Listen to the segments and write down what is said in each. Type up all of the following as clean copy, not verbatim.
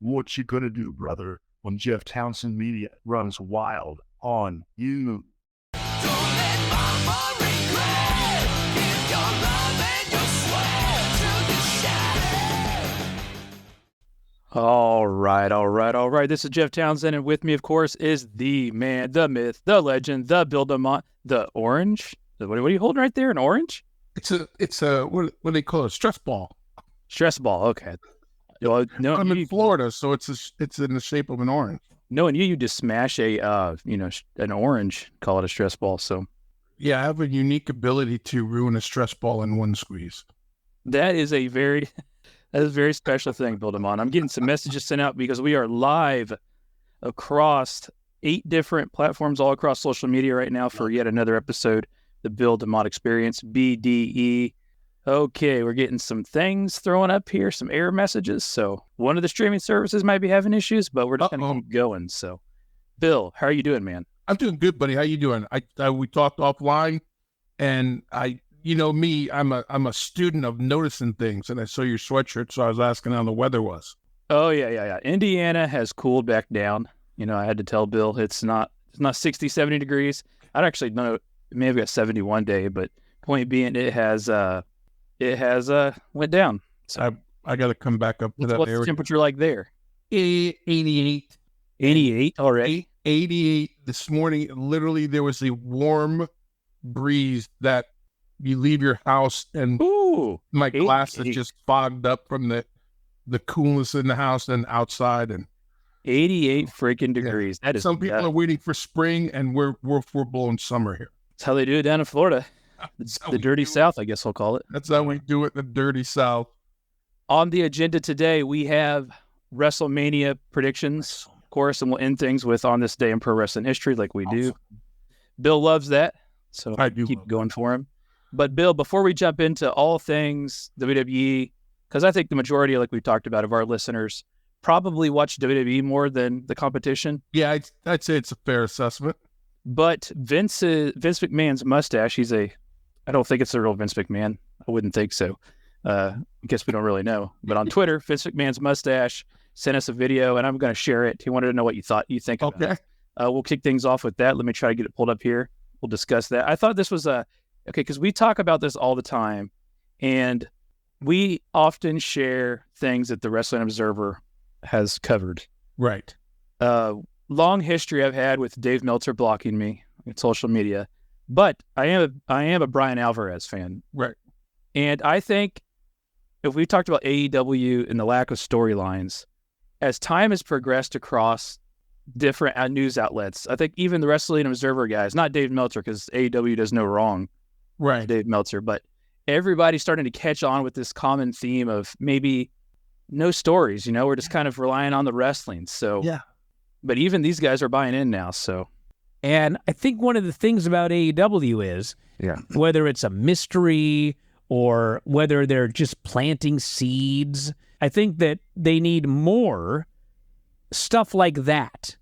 What you gonna do, brother, when Jeff Townsend Media runs wild on you? Don't let mama regret. Give your love and your sweat till you shatter. All right. This is Jeff Townsend, and with me, of course, is the man, the myth, the legend, the Bill DeMott, the orange. What are you holding right there? An orange? It's a what do they call it? Stress ball. Stress ball. Okay. Well, no, I'm in Florida, so it's in the shape of an orange. Knowing you just smash a an orange, call it a stress ball. So Yeah, I have a unique ability to ruin a stress ball in one squeeze. that is a very special thing, Bill DeMott. I'm getting some messages sent out because we are live across 8 different platforms all across social media right now for yet another episode, the Bill DeMott Experience, BDE. Okay, we're getting some things thrown up here, some error messages. So one of the streaming services might be having issues, but we're just going to keep going. So, Bill, how are you doing, man? I'm doing good, buddy. How you doing? We talked offline, and I'm a student of noticing things, and I saw your sweatshirt, so I was asking how the weather was. Oh yeah. Indiana has cooled back down. I had to tell Bill it's not 60, 70 degrees. I'd actually know it may have got 71 day, but point being it has went down. So I got to come back up to that what's area. the temperature like there? 88. 88 already. 88 this morning. Literally, there was a warm breeze that you leave your house and my glasses just fogged up from the coolness in the house and outside. And 88 freaking degrees. Yeah. That is Some people are waiting for spring, and we're blowing summer here. That's how they do it down in Florida. It's the dirty South, I guess we'll call it. That's how we do it in the dirty South. On the agenda today, we have WrestleMania predictions, of course, and we'll end things with On This Day in Pro Wrestling History like we do. Bill loves that, so I do keep going for him. But Bill, before we jump into all things WWE, because I think the majority, like we talked about, of our listeners probably watch WWE more than the competition. Yeah, I'd say it's a fair assessment. But Vince McMahon's mustache, I don't think it's the real Vince McMahon. I wouldn't think so. I guess we don't really know. But on Twitter, Vince McMahon's mustache sent us a video, and I'm going to share it. He wanted to know what you think about it. We'll kick things off with that. Let me try to get it pulled up here. We'll discuss that. I thought this was because we talk about this all the time, and we often share things that the Wrestling Observer has covered. Right. Long history I've had with Dave Meltzer blocking me on social media, but I am a Brian Alvarez fan. Right. And I think if we talked about AEW and the lack of storylines, as time has progressed across different news outlets, I think even the Wrestling Observer guys, not Dave Meltzer, because AEW does no wrong, right, Dave Meltzer, but everybody's starting to catch on with this common theme of maybe no stories, we're just kind of relying on the wrestling. So, yeah. But even these guys are buying in now. So, and I think one of the things about AEW is whether it's a mystery or whether they're just planting seeds, I think that they need more stuff like that.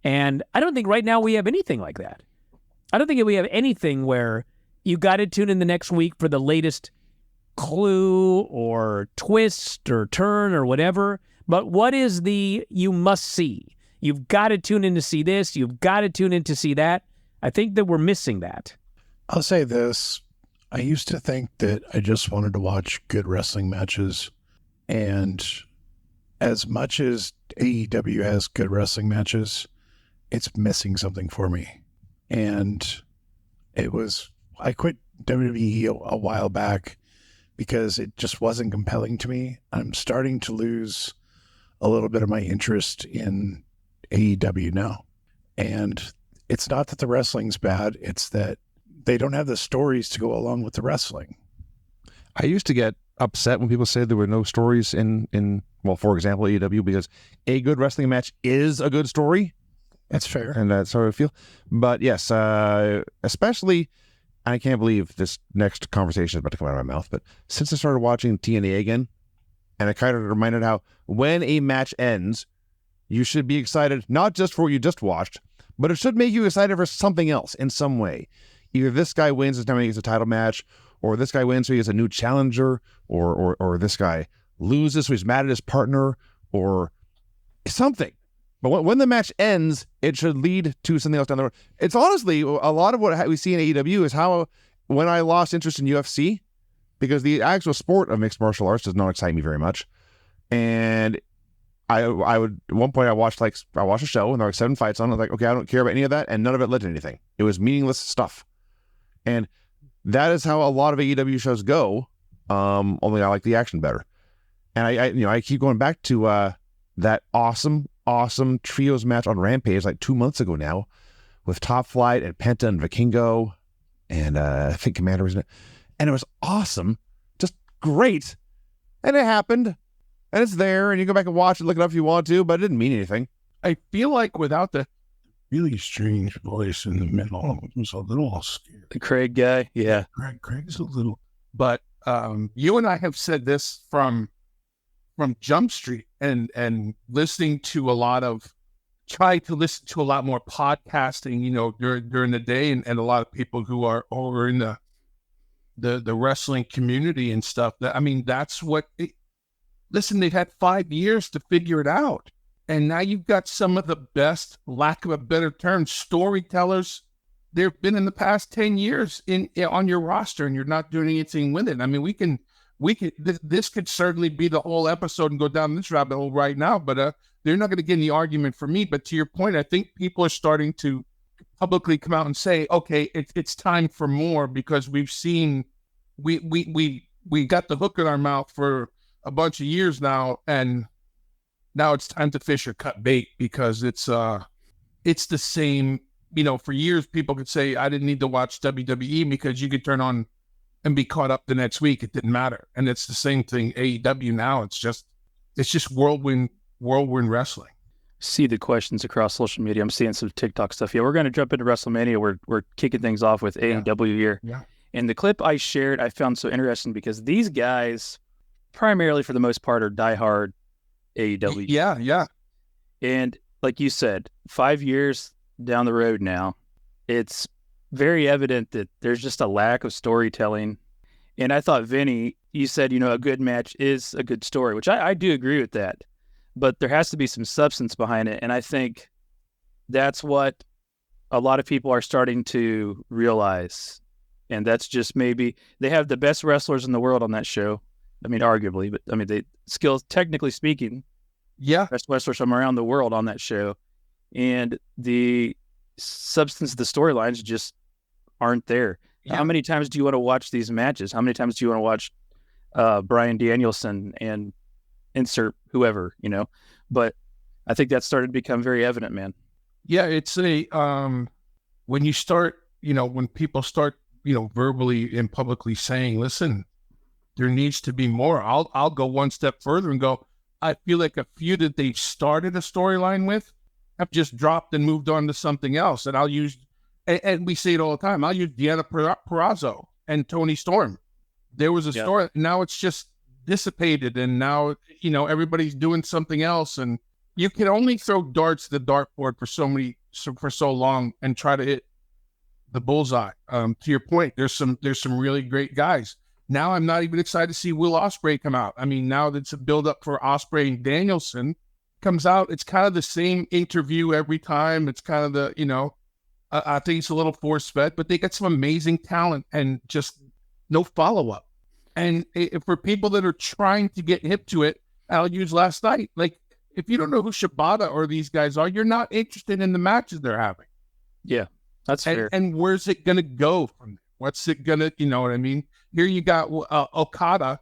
And I don't think right now we have anything like that. I don't think we have anything where you got to tune in the next week for the latest clue or twist or turn or whatever. But what is you must see? You've got to tune in to see this. You've got to tune in to see that. I think that we're missing that. I'll say this. I used to think that I just wanted to watch good wrestling matches. And as much as AEW has good wrestling matches, it's missing something for me. And I quit WWE a while back because it just wasn't compelling to me. I'm starting to lose a little bit of my interest in AEW now. And it's not that the wrestling's bad, it's that they don't have the stories to go along with the wrestling. I used to get upset when people said there were no stories in for example, AEW, because a good wrestling match is a good story. That's fair. And that's how I feel. But yes, especially, I can't believe this next conversation is about to come out of my mouth, but since I started watching TNA again, and I kind of reminded how when a match ends, you should be excited, not just for what you just watched, but it should make you excited for something else in some way. Either this guy wins this time he gets a title match, or this guy wins so he gets a new challenger, or this guy loses so he's mad at his partner, or something. But when the match ends, it should lead to something else down the road. It's honestly a lot of what we see in AEW is how when I lost interest in UFC, because the actual sport of mixed martial arts does not excite me very much. And I would at one point I watched a show and there were 7 fights on. I was like, okay, I don't care about any of that, and none of it led to anything. It was meaningless stuff. And that is how a lot of AEW shows go. Only I like the action better. And I keep going back to that awesome trios match on Rampage like 2 months ago now with Top Flight and Penta and Vikingo and I think Commander was in it. And it was awesome. Just great. And it happened. And it's there. And you go back and watch it, look it up if you want to, but it didn't mean anything. I feel like without the really strange voice in the middle, it was a little scary. The Craig guy. Yeah. Craig's a little. But you and I have said this from Jump Street and listening to trying to listen to a lot more podcasting, during the day and a lot of people who are over in the wrestling community and stuff. That's what listen, they've had 5 years to figure it out. And now you've got some of the best, lack of a better term, storytellers there have been in the past 10 years on your roster, and you're not doing anything with it. This could certainly be the whole episode and go down this rabbit hole right now, but they're not going to get any argument from me. But to your point, I think people are starting to publicly come out and say, okay, it's time for more, because we've seen, we got the hook in our mouth for a bunch of years now, and now it's time to fish or cut bait, because it's the same. For years people could say I didn't need to watch WWE because you could turn on and be caught up the next week. It didn't matter. And it's the same thing AEW now. It's just whirlwind wrestling. See the questions across social media. I'm seeing some TikTok stuff. Yeah, we're going to jump into WrestleMania. We're kicking things off with AEW here. Yeah. And the clip I shared, I found so interesting because these guys, primarily for the most part, are diehard AEW. Yeah. And like you said, 5 years down the road now, it's very evident that there's just a lack of storytelling. And I thought, Vinny, you said, a good match is a good story, which I do agree with that. But there has to be some substance behind it. And I think that's what a lot of people are starting to realize. And that's just maybe they have the best wrestlers in the world on that show. Arguably, but they skills, technically speaking, best wrestlers from around the world on that show. And the substance of the storylines just aren't there. Yeah. How many times do you want to watch these matches? How many times do you want to watch Bryan Danielson and insert whoever, But I think that started to become very evident, man. Yeah, it's when you start, when people start, verbally and publicly saying, listen, there needs to be more. I'll go one step further and go, I feel like a few that they started a storyline with have just dropped and moved on to something else. And I'll use, and we say it all the time, I'll use Deanna Purrazzo and Tony Storm. There was a story, now it's just dissipated, and now, everybody's doing something else. And you can only throw darts to the dartboard for so long and try to hit the bullseye. To your point, there's some really great guys. Now I'm not even excited to see Will Ospreay come out. Now that's a build up for Ospreay and Danielson comes out. It's kind of the same interview every time. It's kind of the, I think it's a little force fed, but they got some amazing talent and just no follow up. And for people that are trying to get hip to it, I'll use last night. Like, if you don't know who Shibata or these guys are, you're not interested in the matches they're having. Yeah, that's fair. And where's it going to go from there? What's it going to, you know what I mean? Here you got Okada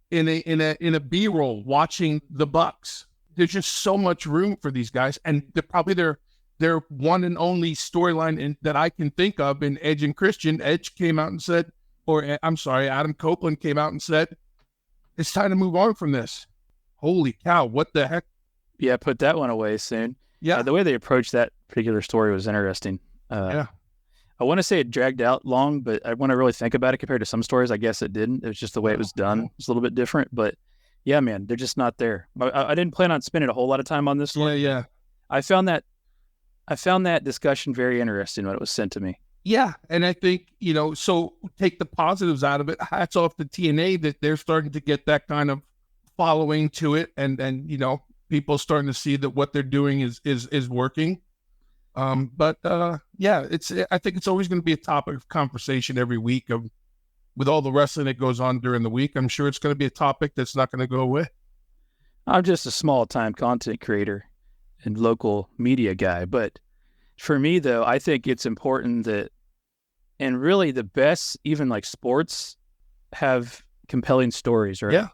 in a B-roll watching the Bucks. There's just so much room for these guys, and they're one and only storyline that I can think of in Edge and Christian. Edge came out and said, Adam Copeland came out and said, it's time to move on from this. Holy cow, what the heck? Yeah, put that one away soon. Yeah, the way they approached that particular story was interesting. I want to say it dragged out long, but I want to really think about it compared to some stories. I guess it didn't. It was just the way it was done. It's a little bit different, but yeah, man, they're just not there. I didn't plan on spending a whole lot of time on this one. Yeah. I found that discussion very interesting when it was sent to me. Yeah, and I think, so take the positives out of it. Hats off to TNA that they're starting to get that kind of following to it, and people starting to see that what they're doing is working. But yeah, I think it's always going to be a topic of conversation every week with all the wrestling that goes on during the week. I'm sure it's going to be a topic that's not going to go away. I'm just a small time content creator and local media guy. But for me, though, I think it's important that, and really the best, even like sports, have compelling stories, right? Yeah.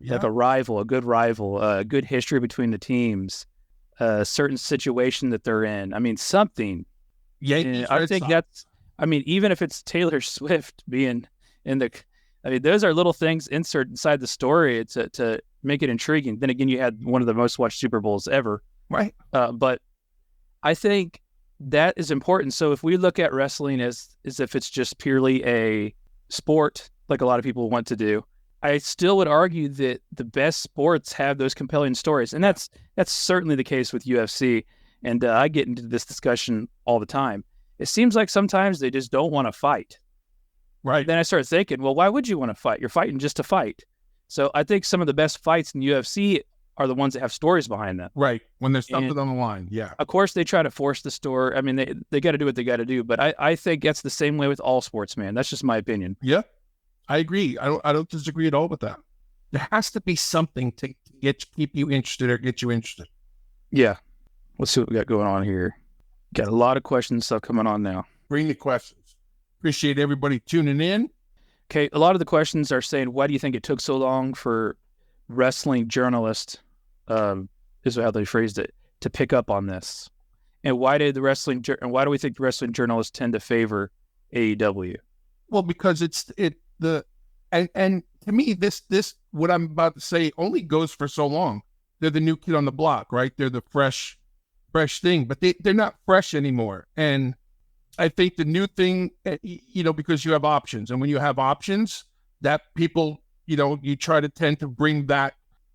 Like a good history between the teams, a certain situation that they're in. I mean, something. Yeah. I think that's, I mean, even if it's Taylor Swift being in the, I mean, those are little things insert inside the story to make it intriguing. Then again, you had one of the most watched Super Bowls ever. Right. But I think that is important. So if we look at wrestling as if it's just purely a sport, like a lot of people want to do, I still would argue that the best sports have those compelling stories. And that's certainly the case with UFC. And I get into this discussion all the time. It seems like sometimes they just don't want to fight. Right. Then I start thinking, well, why would you want to fight? You're fighting just to fight. So I think some of the best fights in UFC are the ones that have stories behind them. Right. When there's something on the line. Yeah. Of course, they try to force the story. I mean, they got to do what they got to do. But I think that's the same way with all sports, man. That's just my opinion. Yeah. I agree. I don't disagree at all with that. There has to be something to keep you interested or get you interested. Yeah. Let's see what we got going on here. Got a lot of questions stuff coming on now. Bring the questions. Appreciate everybody tuning in. Okay. A lot of the questions are saying, why do you think it took so long for wrestling journalists, is how they phrased it, to pick up on this? And why do we think the wrestling journalists tend to favor AEW? Well, because and to me, this what I'm about to say only goes for so long. They're the new kid on the block, right? They're the fresh thing, but they're not fresh anymore. And I think the new thing, because you have options, and when you have options, that people, you try to tend to bring that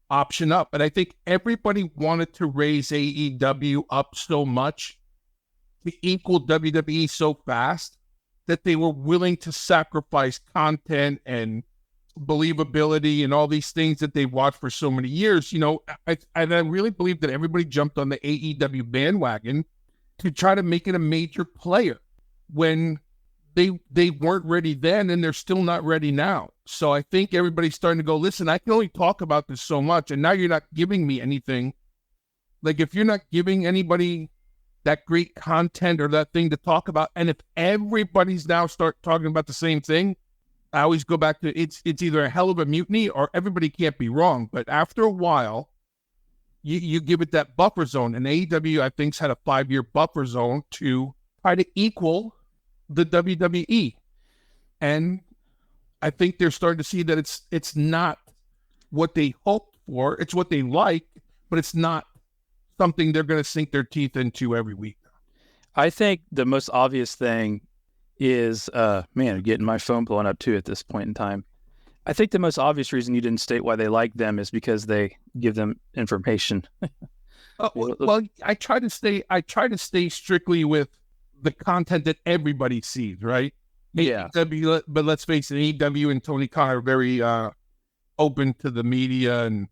option up. And I think everybody wanted to raise AEW up so much to equal WWE so fast that they were willing to sacrifice content and believability and all these things that they've watched for so many years. I really believe that everybody jumped on the AEW bandwagon to try to make it a major player when they weren't ready then, and they're still not ready now. So I think everybody's starting to go, listen, I can only talk about this so much, and now you're not giving me anything. Like, if you're not giving anybody that great content or that thing to talk about, and if everybody's now start talking about the same thing, I always go back to it's either a hell of a mutiny or everybody can't be wrong. But after a while, you give it that buffer zone, and AEW, I think, had a 5-year buffer zone to try to equal the WWE. And I think they're starting to see that it's not what they hoped for. It's what they like, but it's not something they're going to sink their teeth into every week. I think the most obvious thing is, I'm getting my phone blowing up too at this point in time. I think the most obvious reason you didn't state why they like them is because they give them information. Well, I try to stay strictly with the content that everybody sees, right? Yeah. AEW, but let's face it, AEW and Tony Khan are very open to the media, and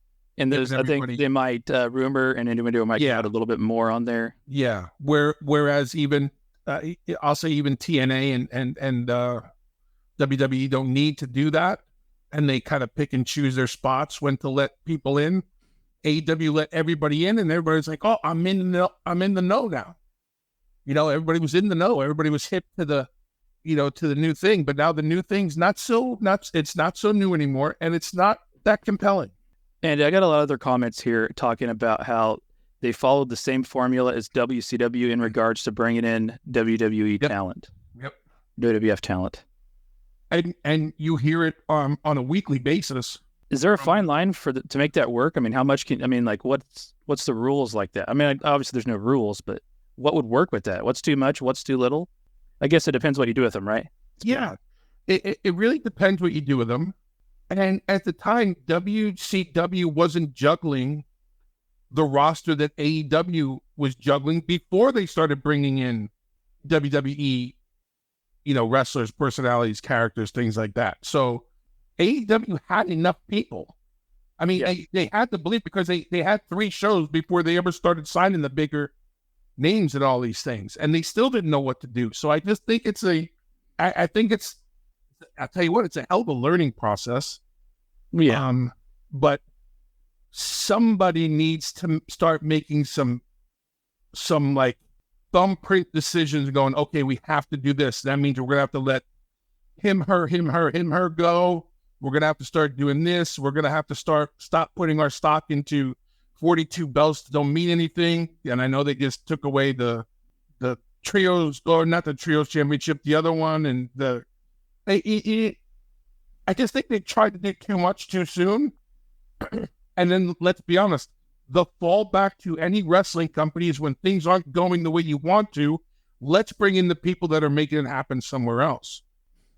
those, I think they might rumor and individual might add a little bit more on there. Yeah. Whereas even I'll say even TNA and WWE don't need to do that, and they kind of pick and choose their spots when to let people in. AEW let everybody in, and everybody's like, "Oh, I'm in the know now." Everybody was in the know. Everybody was hip to the new thing. But now the new thing's it's not so new anymore, and it's not that compelling. And I got a lot of other comments here talking about how they followed the same formula as WCW in regards to bringing in WWE talent. Yep. WWF talent. And you hear it on a weekly basis. Is there a fine line to make that work? I mean, how much what's the rules like that? I mean, obviously there's no rules, but what would work with that? What's too much? What's too little? I guess it depends what you do with them, right? Yeah. It really depends what you do with them. And at the time, WCW wasn't juggling the roster that AEW was juggling before they started bringing in WWE, wrestlers, personalities, characters, things like that. So AEW had enough people. I mean, they had to believe because they had 3 shows before they ever started signing the bigger names and all these things, and they still didn't know what to do. So I just think I think it's, I'll tell you what, it's a hell of a learning process. Yeah. But somebody needs to start making some like thumbprint decisions going, okay, we have to do this. That means we're going to have to let him, her go. We're going to have to start doing this. We're going to have to stop putting our stock into 42 belts that don't mean anything. And I know they just took away the trios, or not the trios championship, the other one. And I just think they tried to do too much too soon. And then let's be honest, the fallback to any wrestling company is when things aren't going the way you want to, let's bring in the people that are making it happen somewhere else.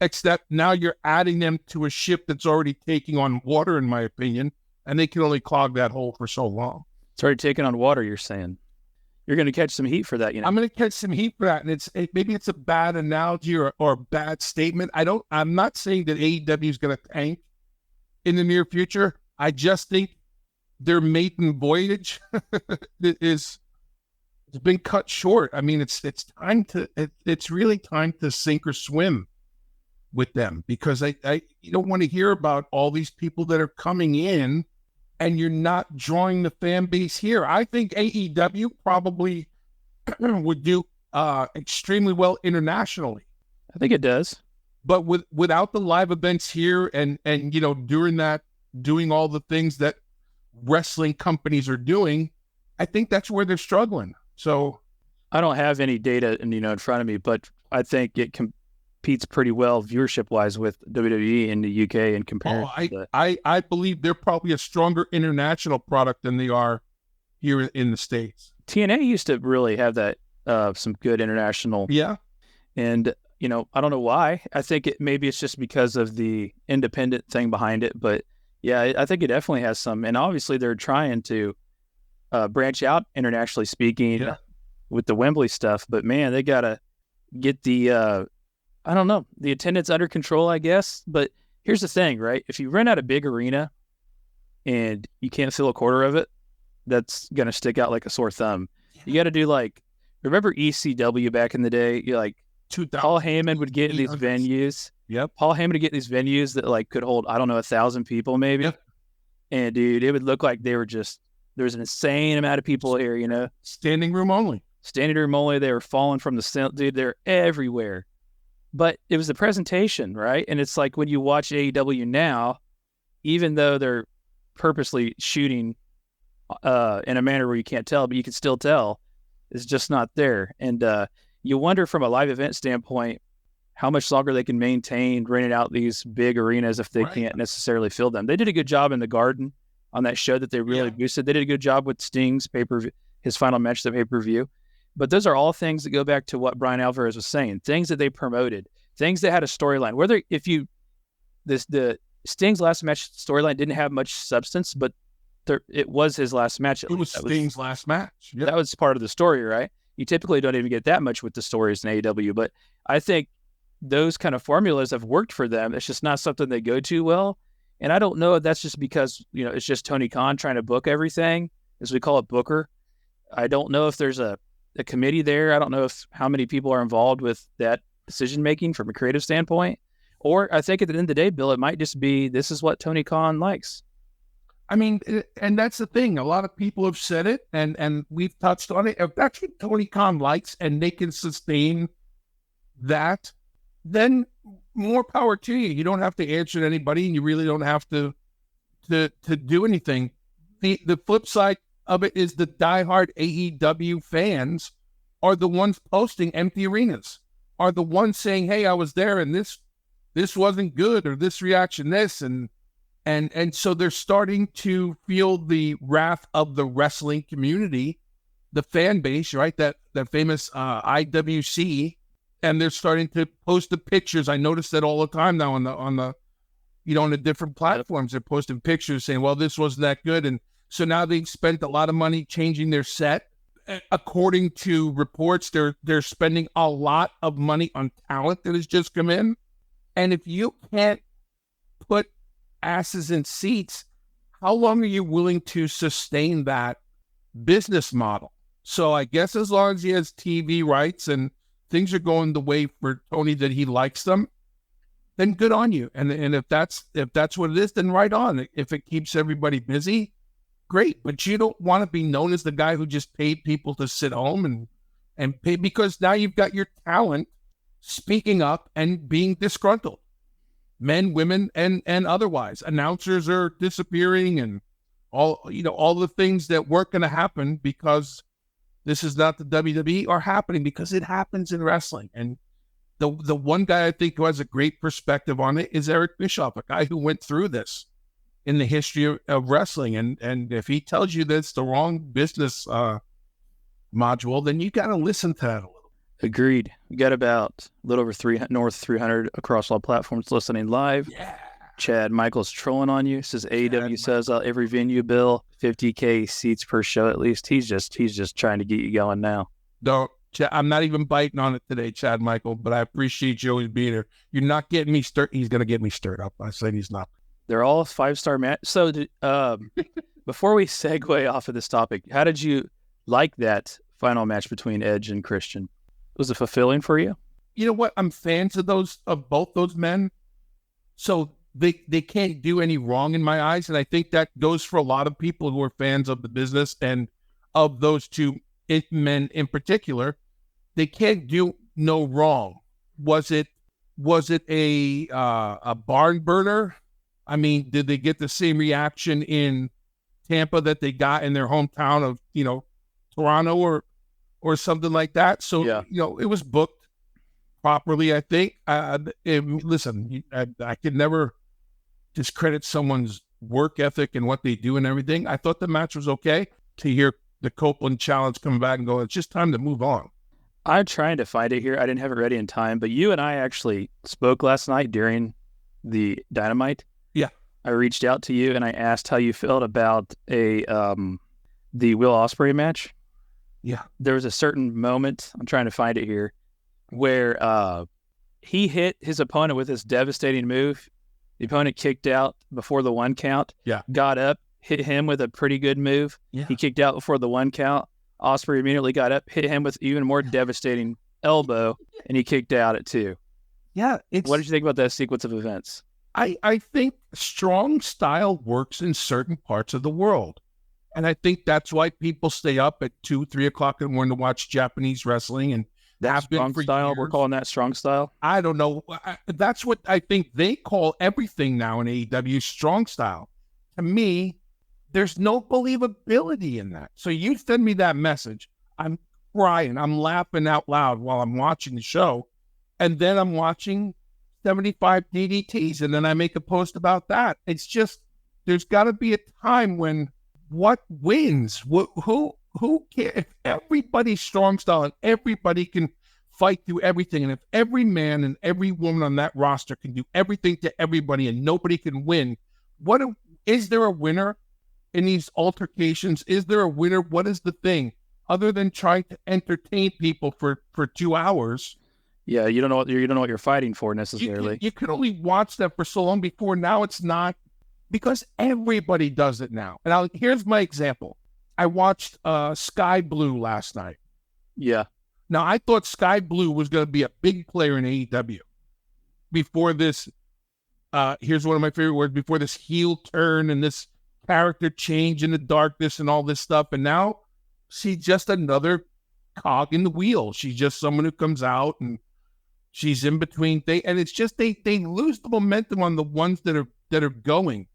Except now you're adding them to a ship that's already taking on water, in my opinion, and they can only clog that hole for so long. It's already taking on water, you're saying. You're going to catch some heat for that, you know. I'm going to catch some heat for that, and maybe it's a bad analogy or a bad statement. I'm not saying that AEW is going to tank in the near future. I just think their maiden voyage it's been cut short. I mean, it's really time to sink or swim with them, because you don't want to hear about all these people that are coming in and you're not drawing the fan base here. I think AEW probably would do extremely well internationally. I think it does. But without the live events here and you know, doing all the things that wrestling companies are doing, I think that's where they're struggling. So I don't have any data in front of me, but I think it competes pretty well viewership wise with WWE in the UK and compared. I believe they're probably a stronger international product than they are here in the States. TNA used to really have that some good international. Yeah. And I don't know why. I think maybe it's just because of the independent thing behind it, but yeah, I think it definitely has some. And obviously they're trying to branch out internationally speaking with the Wembley stuff, but man, they got to get the attendance under control, I guess. But here's the thing, right? If you rent out a big arena and you can't fill a quarter of it, that's going to stick out like a sore thumb. You got to do remember ECW back in the day? Paul Heyman would get in these venues. Yep. Paul Heyman would get these venues that could hold, 1,000 people maybe. Yep. And dude, it would look like they were there's an insane amount of people here, Standing room only. Standing room only. They were falling from the ceiling. Dude, they're everywhere. But it was the presentation, right? And it's like when you watch AEW now, even though they're purposely shooting in a manner where you can't tell, but you can still tell, it's just not there. And you wonder from a live event standpoint how much longer they can maintain renting out these big arenas if they can't necessarily fill them. They did a good job in the Garden on that show that they really boosted. They did a good job with Sting's pay-per-view, his final match, the pay-per-view. But those are all things that go back to what Brian Alvarez was saying, things that they promoted, things that had a storyline. The Sting's last match storyline didn't have much substance, but it was his last match. It was Sting's last match. Yep. That was part of the story, right? You typically don't even get that much with the stories in AEW, but I think those kind of formulas have worked for them. It's just not something they go to well. And I don't know if that's just because, it's just Tony Khan trying to book everything, as we call it, Booker. I don't know if there's a committee there. I don't know how many people are involved with that decision-making from a creative standpoint. Or I think at the end of the day, Bill, it might just be, this is what Tony Khan likes. I mean, and that's the thing. A lot of people have said it, and we've touched on it. If that's what Tony Khan likes and they can sustain that, then more power to you. You don't have to answer to anybody, and you really don't have to do anything. The flip side of it is the diehard AEW fans are the ones posting empty arenas, are the ones saying, hey, I was there and this wasn't good, or this reaction, this, and so they're starting to feel the wrath of the wrestling community, the fan base, right? That famous IWC, and they're starting to post the pictures. I notice that all the time now on the different platforms. They're posting pictures saying, well, this wasn't that good. And so now they've spent a lot of money changing their set. According to reports, they're spending a lot of money on talent that has just come in. And if you can't put asses in seats, how long are you willing to sustain that business model? So I guess as long as he has TV rights and things are going the way for Tony that he likes them, then good on you. And if that's what it is, then right on. If it keeps everybody busy, great. But you don't want to be known as the guy who just paid people to sit home and pay, because now you've got your talent speaking up and being disgruntled. Men, women, and otherwise. Announcers are disappearing, and all the things that weren't going to happen because this is not the WWE are happening because it happens in wrestling. And the one guy I think who has a great perspective on it is Eric Bischoff, a guy who went through this in the history of wrestling. And if he tells you that's the wrong business module, then you got to listen to that a little. Agreed. We got about a little over 300 across all platforms listening live. Yeah. Chad Michaels trolling on you. Says AEW sells out every venue, Bill. 50K seats per show at least. He's just trying to get you going now. I'm not even biting on it today, Chad Michael, but I appreciate you always being here. You're not getting me stirred. He's going to get me stirred up. I said he's not. They're all 5-star match. So before we segue off of this topic, how did you like that final match between Edge and Christian? Was it fulfilling for you? You know what? I'm fans of both those men. So they can't do any wrong in my eyes. And I think that goes for a lot of people who are fans of the business and of those two men in particular. They can't do no wrong. Was it a barn burner? I mean, did they get the same reaction in Tampa that they got in their hometown of, Toronto or something like that? So, yeah. It was booked properly, I think. Listen, I could never discredit someone's work ethic and what they do and everything. I thought the match was okay. To hear the Copeland challenge come back and go, it's just time to move on. I'm trying to find it here. I didn't have it ready in time, but you and I actually spoke last night during the Dynamite. Yeah. I reached out to you and I asked how you felt about the Will Ospreay match. Yeah. There was a certain moment, I'm trying to find it here, where he hit his opponent with this devastating move. The opponent kicked out before the 1 count. Yeah. Got up, hit him with a pretty good move. Yeah. He kicked out before the 1 count. Ospreay immediately got up, hit him with even more devastating elbow, and he kicked out at 2. Yeah. What did you think about that sequence of events? I think strong style works in certain parts of the world. And I think that's why people stay up at 2, 3 o'clock in the morning to watch Japanese wrestling. And That's strong style. Years. We're calling that strong style. I don't know. That's what I think they call everything now in AEW, strong style. To me, there's no believability in that. So you send me that message. I'm crying. I'm laughing out loud while I'm watching the show. And then I'm watching 75 DDTs. And then I make a post about that. It's just, there's got to be a time when what wins? Who cares? If everybody's strong style and everybody can fight through everything, and if every man and every woman on that roster can do everything to everybody and nobody can win, is there a winner in these altercations? Is there a winner? What is the thing? Other than trying to entertain people for 2 hours. Yeah, you don't know what you're fighting for necessarily. You can only watch that for so long before now it's not, because everybody does it now. And here's my example. I watched Sky Blue last night. Yeah. Now, I thought Sky Blue was going to be a big player in AEW before this. Here's one of my favorite words: before this heel turn and this character change in the darkness and all this stuff. And now she's just another cog in the wheel. She's just someone who comes out and she's in between things. And it's just they lose the momentum on the ones that are going.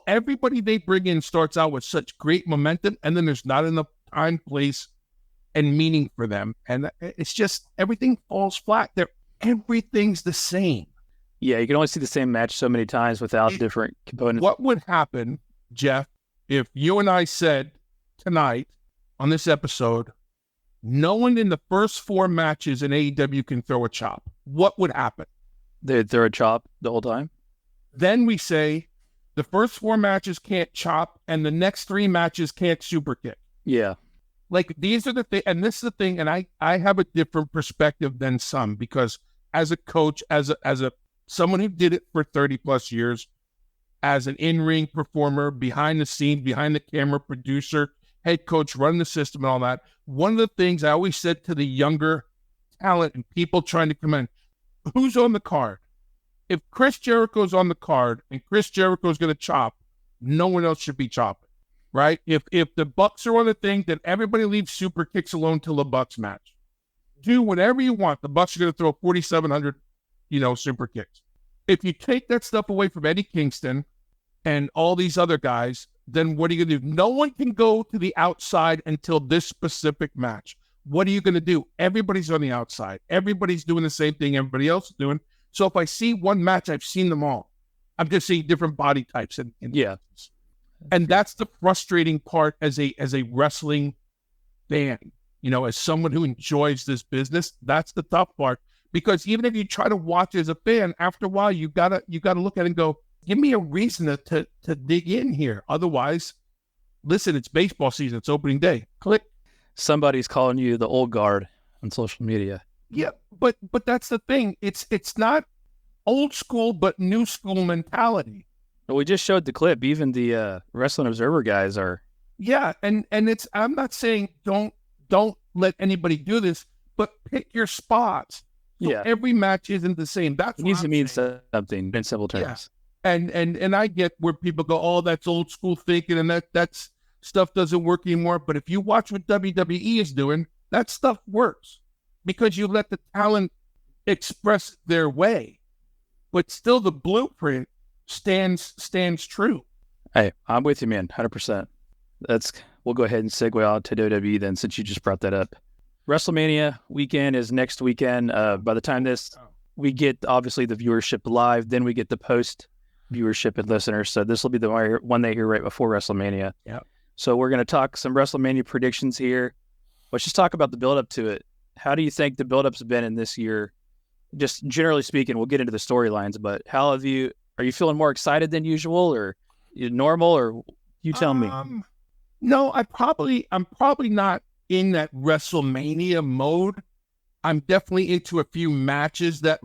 Everybody they bring in starts out with such great momentum, and then there's not enough time, place, and meaning for them. And it's just, everything falls flat. Everything's the same. Yeah, you can only see the same match so many times without different components. What would happen, Jeff, if you and I said tonight on this episode, no one in the first 4 matches in AEW can throw a chop? What would happen? They'd throw a chop the whole time? Then we say, the first 4 matches can't chop, and the next 3 matches can't super kick. Yeah. Like, these are the things, and this is the thing, and I have a different perspective than some, because as a coach, as a someone who did it for 30 plus years, as an in-ring performer, behind the scenes, behind the camera, producer, head coach, running the system and all that. One of the things I always said to the younger talent and people trying to come in, who's on the card? If Chris Jericho's on the card and Chris Jericho's going to chop, no one else should be chopping, right? If the Bucks are on the thing, then everybody leaves super kicks alone till the Bucks match. Do whatever you want. The Bucks are going to throw 4,700, super kicks. If you take that stuff away from Eddie Kingston and all these other guys, then what are you going to do? No one can go to the outside until this specific match. What are you going to do? Everybody's on the outside. Everybody's doing the same thing everybody else is doing. So if I see one match, I've seen them all. I'm just seeing different body types. And that's the frustrating part as a wrestling fan. As someone who enjoys this business, that's the tough part. Because even if you try to watch as a fan, after a while, you gotta look at it and go, give me a reason to dig in here. Otherwise, listen, it's baseball season. It's opening day. Click. Somebody's calling you the old guard on social media. Yeah, but that's the thing. It's not old school, but new school mentality. Well, we just showed the clip. Even the Wrestling Observer guys are. Yeah, and it's. I'm not saying don't let anybody do this, but pick your spots. So every match isn't the same. That's it needs to mean something in simple terms. Yeah. And I get where people go, oh, that's old school thinking, and that's stuff doesn't work anymore. But if you watch what WWE is doing, that stuff works because you let the talent express their way. But still, the blueprint stands true. Hey, I'm with you, man, 100%. We'll go ahead and segue on to WWE then, since you just brought that up. WrestleMania weekend is next weekend. By the time we get obviously the viewership live, then we get the post viewership and listeners. So this will be the one they hear right before WrestleMania. Yeah. So we're going to talk some WrestleMania predictions here. Let's just talk about the build up to it. How do you think the build up's been in this year? Just generally speaking, we'll get into the storylines, but are you feeling more excited than usual or normal, or you tell me? No, I'm probably not in that WrestleMania mode. I'm definitely into a few matches that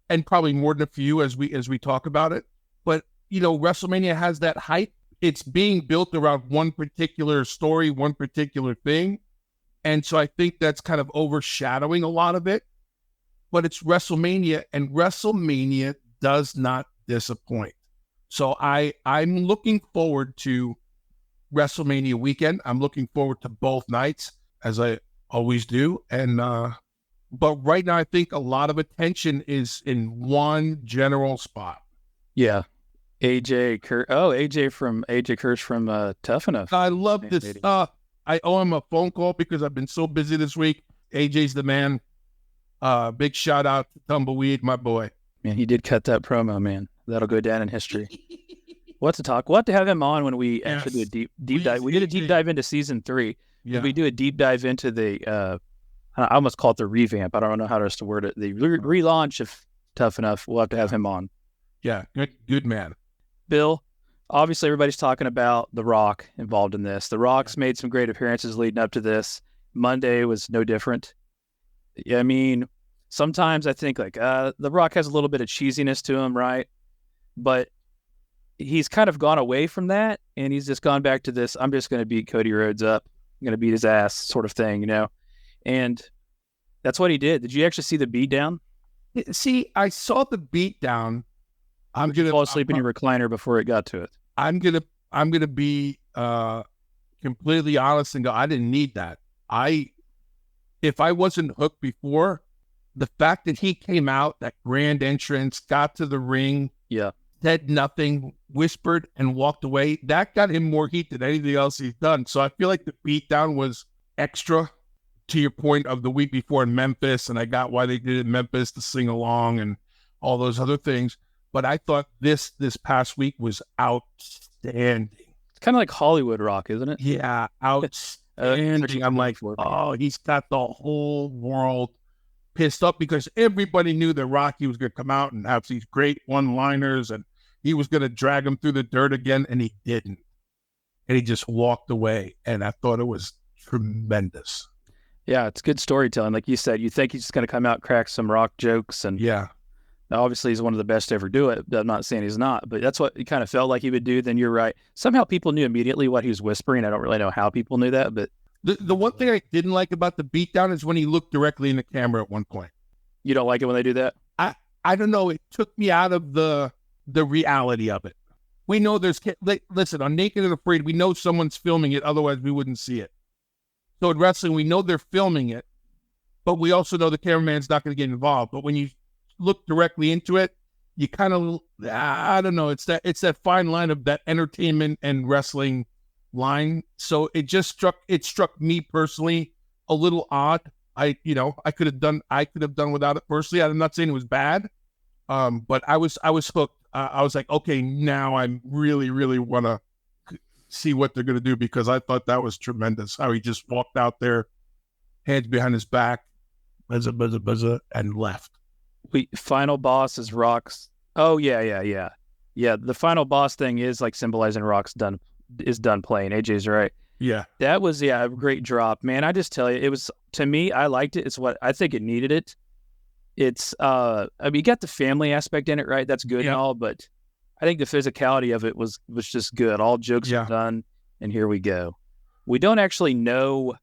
and probably more than a few as we talk about it. But WrestleMania has that hype. It's being built around one particular story, one particular thing. And so I think that's kind of overshadowing a lot of it. But it's WrestleMania, and WrestleMania does not disappoint. So I'm looking forward to WrestleMania weekend. I'm looking forward to both nights, as I always do. And but right now I think a lot of attention is in one general spot. Yeah. AJ Kurz from Tough Enough. I love this. I owe him a phone call because I've been so busy this week. AJ's the man. Big shout out to Tumbleweed, my boy. Man, he did cut that promo, man. That'll go down in history. We'll have to have him on when we actually do a deep dive. We did a deep dive into season 3. Yeah. We do a deep dive into the, I almost call it the revamp. I don't know how else to word it. The relaunch of Tough Enough. We'll have to have him on. Yeah, good man. Bill, obviously everybody's talking about The Rock involved in this. The Rock's made some great appearances leading up to this. Monday was no different. I mean, sometimes I think The Rock has a little bit of cheesiness to him, right? But he's kind of gone away from that, and he's just gone back to this, I'm just going to beat Cody Rhodes up. I'm going to beat his ass sort of thing, And that's what he did. Did you actually see the beatdown? See, I saw the beatdown. I'm going to fall asleep in your recliner before it got to it. I'm gonna be completely honest and go, I didn't need that. If I wasn't hooked before, the fact that he came out, that grand entrance, got to the ring, said nothing, whispered, and walked away, that got him more heat than anything else he's done. So I feel like the beatdown was extra, to your point of the week before in Memphis, and I got why they did it in Memphis to sing along and all those other things. But I thought this past week was outstanding. It's kind of like Hollywood Rock, isn't it? Yeah, outstanding. I'm like, oh, he's got the whole world pissed up because everybody knew that Rocky was going to come out and have these great one-liners and he was going to drag him through the dirt again, and he didn't. And he just walked away, and I thought it was tremendous. Yeah, it's good storytelling. Like you said, you think he's just going to come out, crack some Rock jokes, and Obviously, he's one of the best to ever do it. I'm not saying he's not, but that's what it kind of felt like he would do. Then you're right. Somehow people knew immediately what he was whispering. I don't really know how people knew that, but The one thing I didn't like about the beatdown is when he looked directly in the camera at one point. you don't like it when they do that? I don't know. It took me out of the reality of it. We know listen, on Naked and Afraid, we know someone's filming it. Otherwise, we wouldn't see it. So in wrestling, we know they're filming it, but we also know the cameraman's not going to get involved. But when you look directly into it, you kind of, I don't know. It's that fine line of that entertainment and wrestling line. So it struck me personally a little odd. I could have done without it personally. I'm not saying it was bad, but I was hooked. I was like, okay, now I really, really want to see what they're going to do, because I thought that was tremendous. How he just walked out there, hands behind his back, buzzer, buzzer, buzzer, and left. Final boss is Rock's. Oh yeah. The final boss thing is like symbolizing Rock's done playing. AJ's right. Yeah, that was a great drop, man. I just tell you, it was, to me, I liked it. It's what I think it needed it. It's you got the family aspect in it, right? That's good and all, but I think the physicality of it was just good. All jokes are done, and here we go. We don't actually know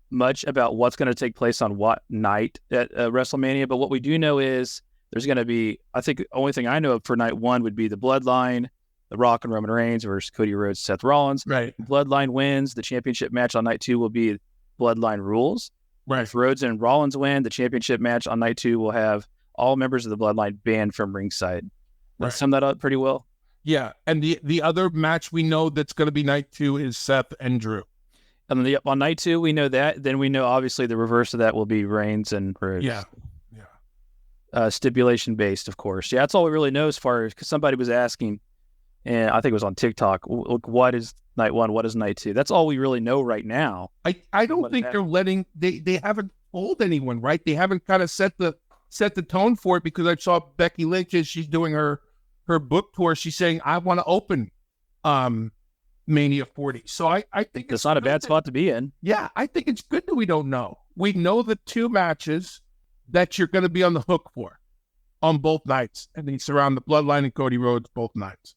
much about what's going to take place on what night at WrestleMania, but what we do know is there's going to be, I think the only thing I know of for night one would be the Bloodline, The Rock and Roman Reigns versus Cody Rhodes, Seth Rollins. Right. Bloodline wins. The championship match on night 2 will be Bloodline rules. Right. If Rhodes and Rollins win, the championship match on night 2 will have all members of the Bloodline banned from ringside. Let's sum that up pretty well. Yeah, and the other match we know that's going to be night 2 is Seth and Drew. And then on night 2, we know that. Then we know, obviously, the reverse of that will be Reigns and Rhodes. Yeah. Stipulation based, of course. Yeah, that's all we really know as far as, because somebody was asking, and I think it was on TikTok, what is night 1? What is night 2? That's all we really know right now. I don't think they're letting, they haven't told anyone, right? They haven't kind of set the tone for it, because I saw Becky Lynch as she's doing her book tour. She's saying, I want to open Mania 40. So I think it's not a bad spot to be in. Yeah, I think it's good that we don't know. We know the 2 matches that you're going to be on the hook for on both nights. And they surround the Bloodline and Cody Rhodes both nights.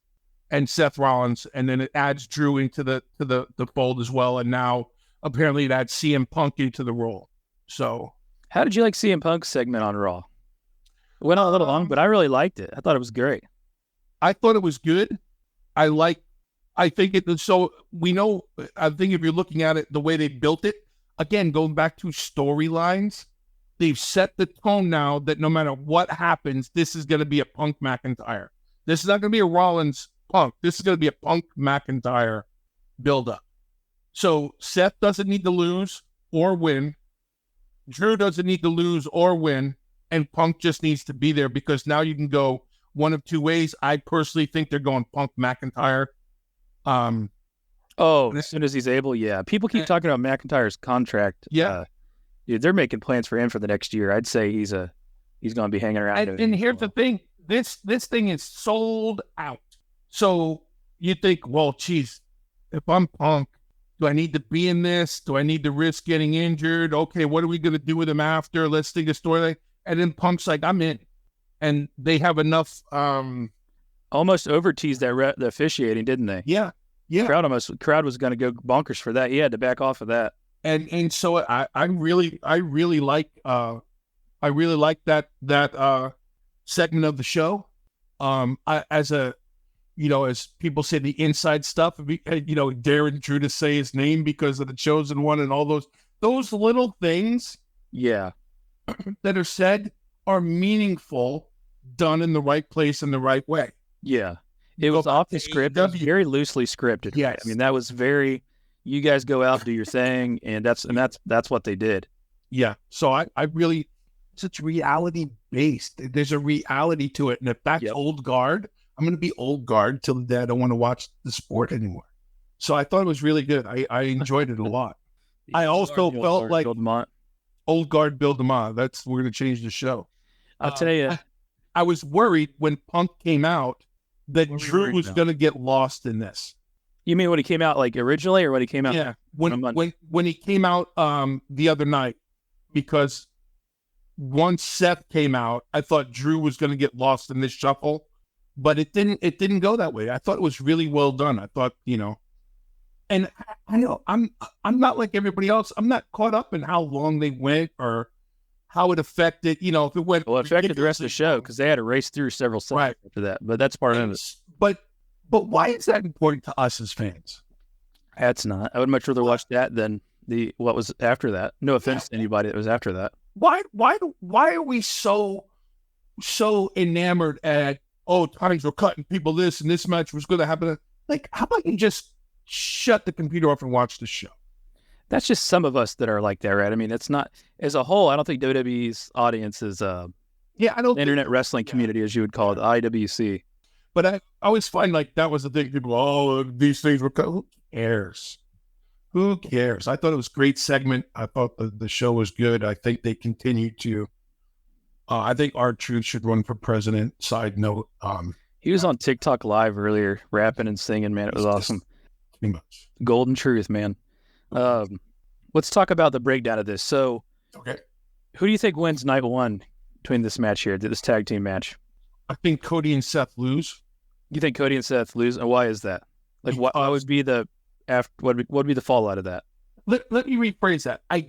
And Seth Rollins, and then it adds Drew into the fold as well. And now apparently it adds CM Punk into the role. So how did you like CM Punk's segment on Raw? It went on a little long, but I really liked it. I thought it was great. I thought it was good. I think so we know, I think if you're looking at it the way they built it, again, going back to storylines, they've set the tone now that no matter what happens, this is going to be a Punk McIntyre. This is not going to be a Rollins Punk. This is going to be a Punk McIntyre build-up. So Seth doesn't need to lose or win. Drew doesn't need to lose or win. And Punk just needs to be there, because now you can go one of 2 ways. I personally think they're going Punk McIntyre. As soon as he's able, yeah. People keep talking about McIntyre's contract. Yeah. Dude, they're making plans for him for the next year. I'd say he's going to be hanging around. And here's the thing. This thing is sold out. So you think, well, geez, if I'm Punk, do I need to be in this? Do I need to risk getting injured? Okay, what are we going to do with him after? Let's think of storyline. And then Punk's like, I'm in. And they have enough. Almost over-teased the officiating, didn't they? Yeah. Crowd was going to go bonkers for that. He had to back off of that. And so I really like that segment of the show. As people say, the inside stuff, daring Drew to say his name because of the chosen one and all those little things. Yeah. That are said are meaningful, done in the right place in the right way. Yeah. It was off the script. It was very loosely scripted. Yes. I mean, that was very, you guys go out, do your thing, and that's what they did. Yeah. So I really, it's reality based. There's a reality to it. And if that's old guard, I'm going to be old guard till the day I don't want to watch the sport anymore. So I thought it was really good. I enjoyed it a lot. I also felt like old guard Bill DeMott. We're going to change the show. I'll tell you. I was worried when Punk came out that Drew was going to get lost in this. You mean when he came out like originally, or when he came out? Yeah, when he came out the other night, because once Seth came out, I thought Drew was going to get lost in this shuffle, but it didn't. It didn't go that way. I thought it was really well done. I thought, and I know I'm not like everybody else. I'm not caught up in how long they went or how it affected. If it went well, it affected the rest of the show because they had to race through several segments after that. But that's part of it. But why is that important to us as fans? That's not. I would much rather watch that than what was after that. No offense to anybody that was after that. Why are we so enamored at, times we're cutting people this and this match was going to happen? Like, how about you just shut the computer off and watch the show? That's just some of us that are like that, right? I mean, it's not as a whole. I don't think WWE's audience is I don't internet wrestling community, as you would call it, the IWC. But I always find like that was the thing. People, these things were cut. Who cares? Who cares? I thought it was a great segment. I thought the show was good. I think they continue to. I think R-Truth should run for president. Side note. He was on TikTok Live earlier, rapping and singing. Man, it was awesome. Too much. Golden truth, man. Let's talk about the breakdown of this. So, okay, who do you think wins night one between this match here, this tag team match? I think Cody and Seth lose. You think Cody and Seth lose, and why is that? Like, what would be the what would be the fallout of that? Let me rephrase that. I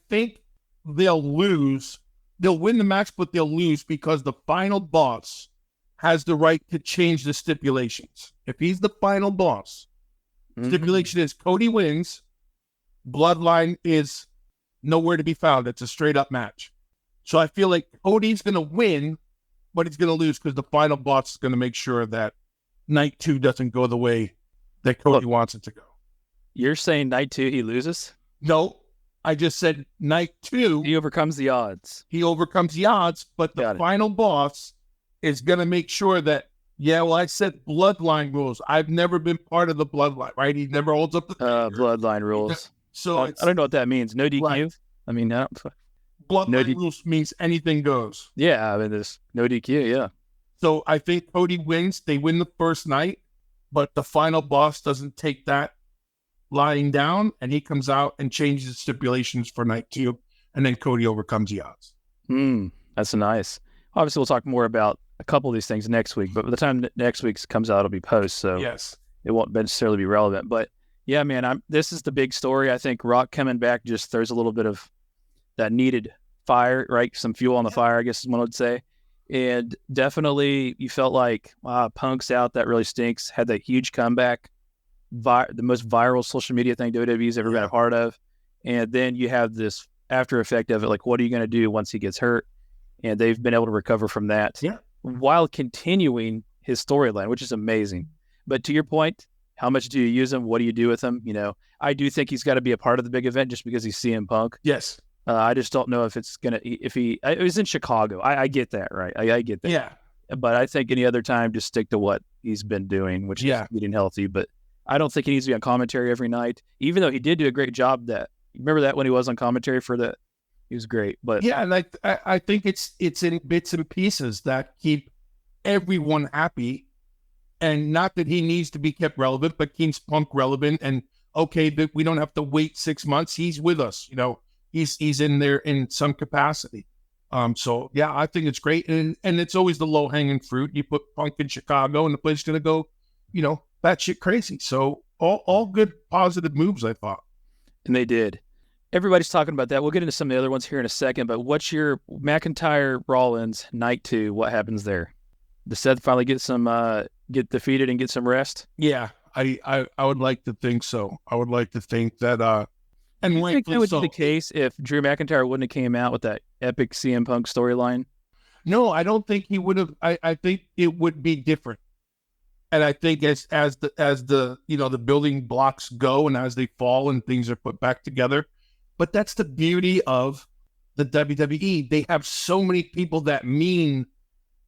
think they'll lose. They'll win the match, but they'll lose because the final boss has the right to change the stipulations. If he's the final boss, stipulation is Cody wins, Bloodline is nowhere to be found. It's a straight up match. So I feel like Cody's going to win, but he's going to lose because the final boss is going to make sure that night 2 doesn't go the way that Cody wants it to go. You're saying night 2 he loses? No, I just said night 2. He overcomes the odds. He overcomes the odds, but the final boss is going to make sure that, I said Bloodline rules. I've never been part of the Bloodline, right? He never holds up the Bloodline rules. So I don't know what that means. No DQ? Right. I mean, no. Bloodline rules means anything goes. Yeah, I mean, there's no DQ, yeah. So I think Cody wins. They win the first night, but the final boss doesn't take that lying down, and he comes out and changes the stipulations for night 2, and then Cody overcomes the odds. That's nice. Obviously, we'll talk more about a couple of these things next week, but by the time next week's comes out, it'll be post, so yes, it won't necessarily be relevant. But yeah, man, this is the big story. I think Rock coming back just throws a little bit of that needed fire, right? Some fuel on the fire, I guess is one would say. And definitely you felt like, Punk's out. That really stinks. Had that huge comeback, the most viral social media thing WWE's ever been a part of. And then you have this after effect of it. Like, what are you going to do once he gets hurt? And they've been able to recover from that while continuing his storyline, which is amazing. But to your point, how much do you use him? What do you do with him? I do think he's got to be a part of the big event just because he's CM Punk. Yes. I just don't know if it was in Chicago. I get that, right? I get that. Yeah. But I think any other time, just stick to what he's been doing, which is getting healthy. But I don't think he needs to be on commentary every night, even though he did do a great job. Remember that when he was on commentary for that? He was great. But yeah, and I think it's in bits and pieces that keep everyone happy. And not that he needs to be kept relevant, but keeps Punk relevant. And that we don't have to wait 6 months. He's with us. He's in there in some capacity. So yeah, I think it's great. And it's always the low hanging fruit. You put Punk in Chicago and the place is going to go, batshit crazy. So all good, positive moves, I thought. And they did. Everybody's talking about that. We'll get into some of the other ones here in a second, but what's your McIntyre Rollins night 2? What happens there? Does Seth finally get defeated and get some rest? Yeah, I would like to think so. I would like to think that and you think that would be the case if Drew McIntyre wouldn't have came out with that epic CM Punk storyline? No, I don't think he would have. I think it would be different. And I think as the the building blocks go and as they fall and things are put back together. But that's the beauty of the WWE. They have so many people that mean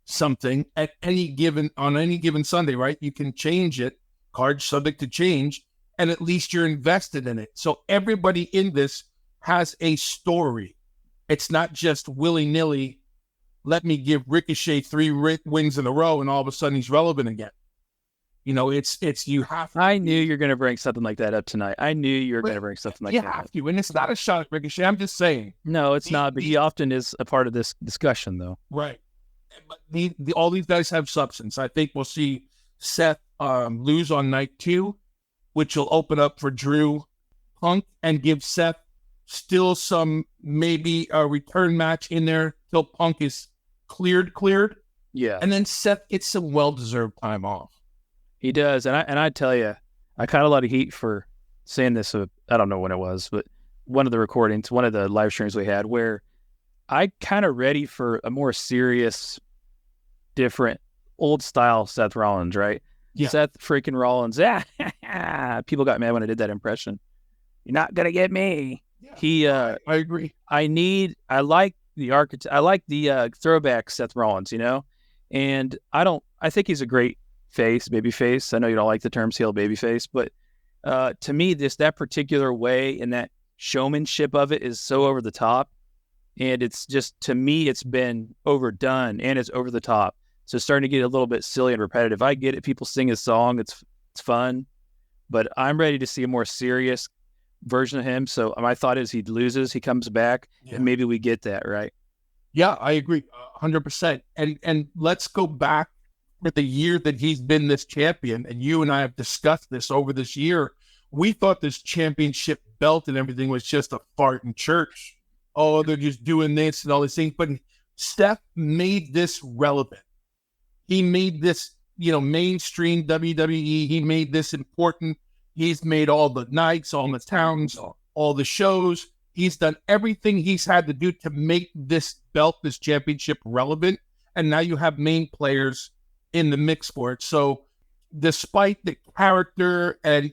something on any given Sunday, right? You can change it, cards subject to change, and at least you're invested in it. So everybody in this has a story. It's not just willy-nilly, let me give Ricochet 3 wins in a row and all of a sudden he's relevant again. It's you have to. I knew you were going to bring something like that up tonight. I knew you were going to bring something like you that have up. to, and it's not a shot at Ricochet. I'm just saying. No, it's not, but he often is a part of this discussion, though. Right. But all these guys have substance. I think we'll see Seth lose on night 2, which will open up for Drew Punk and give Seth still some maybe a return match in there till Punk is cleared. Yeah. And then Seth gets some well-deserved time off. He does. And I tell you, I caught a lot of heat for saying this. I don't know when it was, but one of the recordings, one of the live streams we had where I kind of ready for a more serious, different, old style Seth Rollins, right? Yeah. Seth freaking Rollins. People got mad when I did that impression. You're not going to get me. Yeah, I agree. I like the architect. I like the throwback Seth Rollins, and I think he's a great baby face. I know you don't like the term heel baby face, but to me, that particular way and that showmanship of it is so over the top. And it's just, to me, it's been overdone and it's over the top. So it's starting to get a little bit silly and repetitive. I get it. People sing his song. It's fun, but I'm ready to see a more serious version of him. So my thought is he loses, he comes back, and maybe we get that, right? Yeah, I agree 100%. And let's go back for the year that he's been this champion. And you and I have discussed this over this year. We thought this championship belt and everything was just a fart in church. Oh, they're just doing this and all these things. But Seth made this relevant. He made this, mainstream WWE. He made this important. He's made all the nights, all the towns, all the shows. He's done everything he's had to do to make this belt, this championship, relevant. And now you have main players in the mix for it. So despite the character and,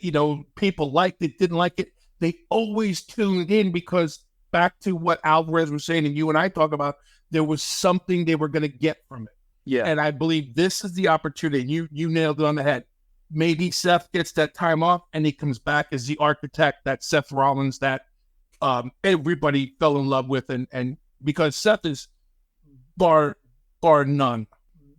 people liked it, didn't like it, they always tuned in because back to what Alvarez was saying and you and I talk about, there was something they were going to get from it. Yeah. And I believe this is the opportunity. You nailed it on the head. Maybe Seth gets that time off and he comes back as the architect, that Seth Rollins that everybody fell in love with. And because Seth is bar none,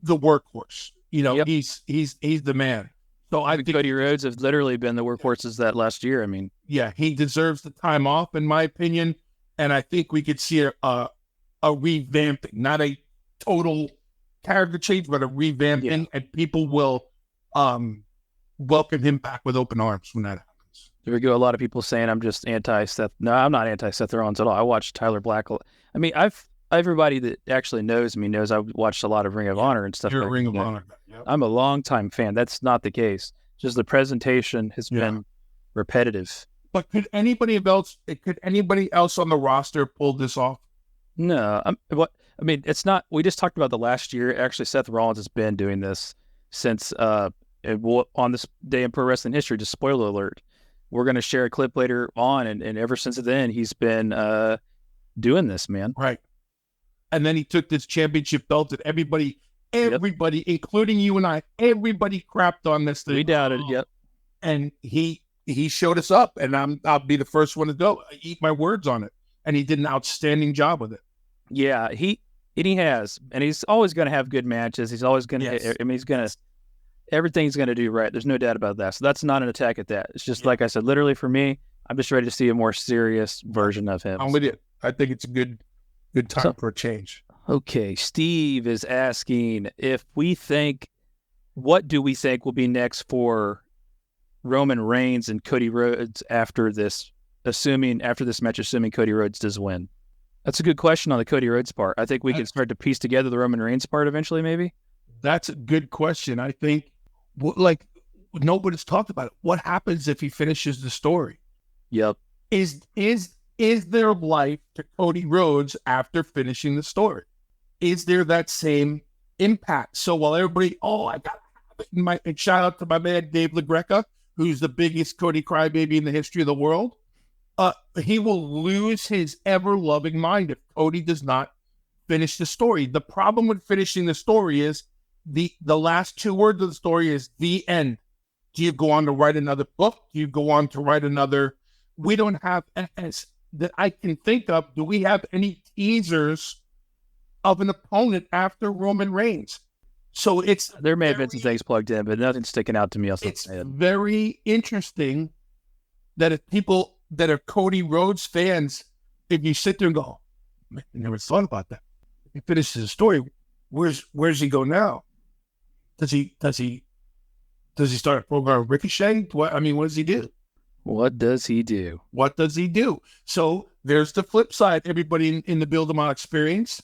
the workhorse, Yep. he's the man. So I think Cody Rhodes have literally been the workhorses that last year. I mean, yeah, he deserves the time off in my opinion. And I think we could see a revamping, not a total character change, but a revamping, and people will welcome him back with open arms when that happens. There we go. A lot of people saying I'm just anti-Seth. No, I'm not anti-Seth Rollins at all. I watched Tyler Black. I mean, everybody that actually knows me knows I've watched a lot of Ring of Honor and stuff. You're like a Ring of that. Honor. Yep. I'm a longtime fan. That's not the case. Just the presentation has been repetitive. But could anybody else on the roster pull this off? No, it's not. We just talked about the last year. Actually, Seth Rollins has been doing this since on this day in pro wrestling history. Just spoiler alert. We're going to share a clip later on, and ever since then, he's been doing this, man. Right. And then he took this championship belt that everybody, including you and I, everybody crapped on this thing. We doubted. Yep. And he showed us up, and I'll be the first one to go. I eat my words on it. And he did an outstanding job with it. Yeah, he has, and he's always going to have good matches. He's always going to. Yes. I mean, everything he's going to do right. There's no doubt about that. So that's not an attack at that. It's just like I said, literally for me, I'm just ready to see a more serious version of him. I'm with you. I think it's a good time for a change. Okay, Steve is asking what do we think will be next for Roman Reigns and Cody Rhodes after this match, assuming Cody Rhodes does win? That's a good question on the Cody Rhodes part. I think we can start to piece together the Roman Reigns part eventually, maybe. That's a good question. I think, nobody's talked about it. What happens if he finishes the story? Yep. Is there life to Cody Rhodes after finishing the story? Is there that same impact? So while everybody, I got and shout out to my man Dave LaGreca, who's the biggest Cody crybaby in the history of the world. He will lose his ever-loving mind if Cody does not finish the story. The problem with finishing the story is the last two words of the story is the end. Do you go on to write another book? Do you go on to write another? We don't have, as that I can think of, do we have any teasers of an opponent after Roman Reigns? So there may have been some things plugged in, but nothing's sticking out to me. It's very interesting that if people that are Cody Rhodes fans, if you sit there and go, I never thought about that. If he finishes the story, where's he go now? Does he start a program with Ricochet? What does he do? What does he do? What does he do? So there's the flip side, everybody in the Bill DeMott Experience.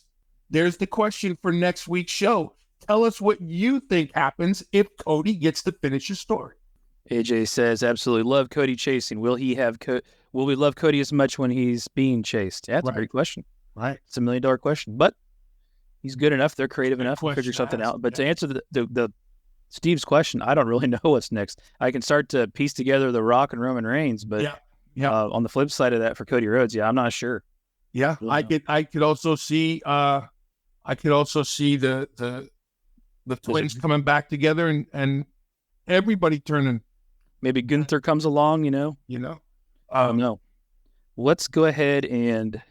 There's the question for next week's show. Tell us what you think happens if Cody gets to finish his story. AJ says, absolutely love Cody chasing. Will we love Cody as much when he's being chased? Yeah, that's a great question. Right. It's $1 million question, but he's good enough. They're creative enough to figure something out. But to answer the Steve's question, I don't really know what's next. I can start to piece together The Rock and Roman Reigns, but on the flip side of that for Cody Rhodes, I'm not sure. Yeah, I could also see the twins coming back together and everybody turning. Maybe Gunther comes along, no. Let's go ahead and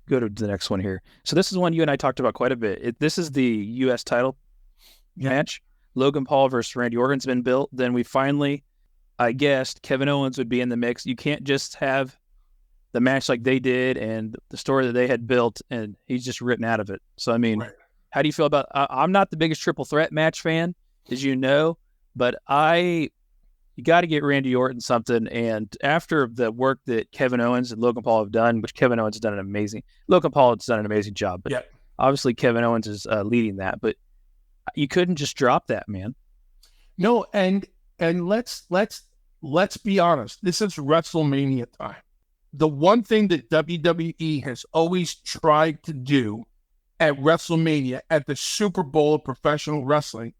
go to the next one here. So this is one you and I talked about quite a bit. This is the U.S. title match. Logan Paul versus Randy Orton's been built. Then we finally, I guessed, Kevin Owens would be in the mix. You can't just have the match like they did and the story that they had built, and he's just written out of it. So, I mean, how do you feel about I'm not the biggest triple threat match fan, as you know, but you got to get Randy Orton something. And after the work that Kevin Owens and Logan Paul have done, which Kevin Owens has done Logan Paul has done an amazing job, but obviously Kevin Owens is leading that, but you couldn't just drop that, man. No. And let's be honest. This is WrestleMania time. The one thing that WWE has always tried to do at WrestleMania, at the Super Bowl of professional wrestling,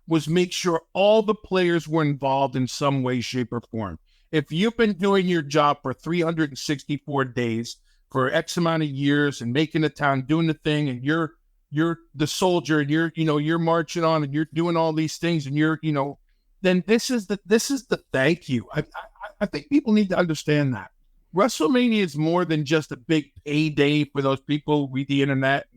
was make sure all the players were involved in some way, shape, or form. If you've been doing your job for 364 days for X amount of years and making the town, doing the thing, and you're the soldier and you're marching on and you're doing all these things and then this is the thank you. I think people need to understand that WrestleMania is more than just a big payday for those people who read the internet.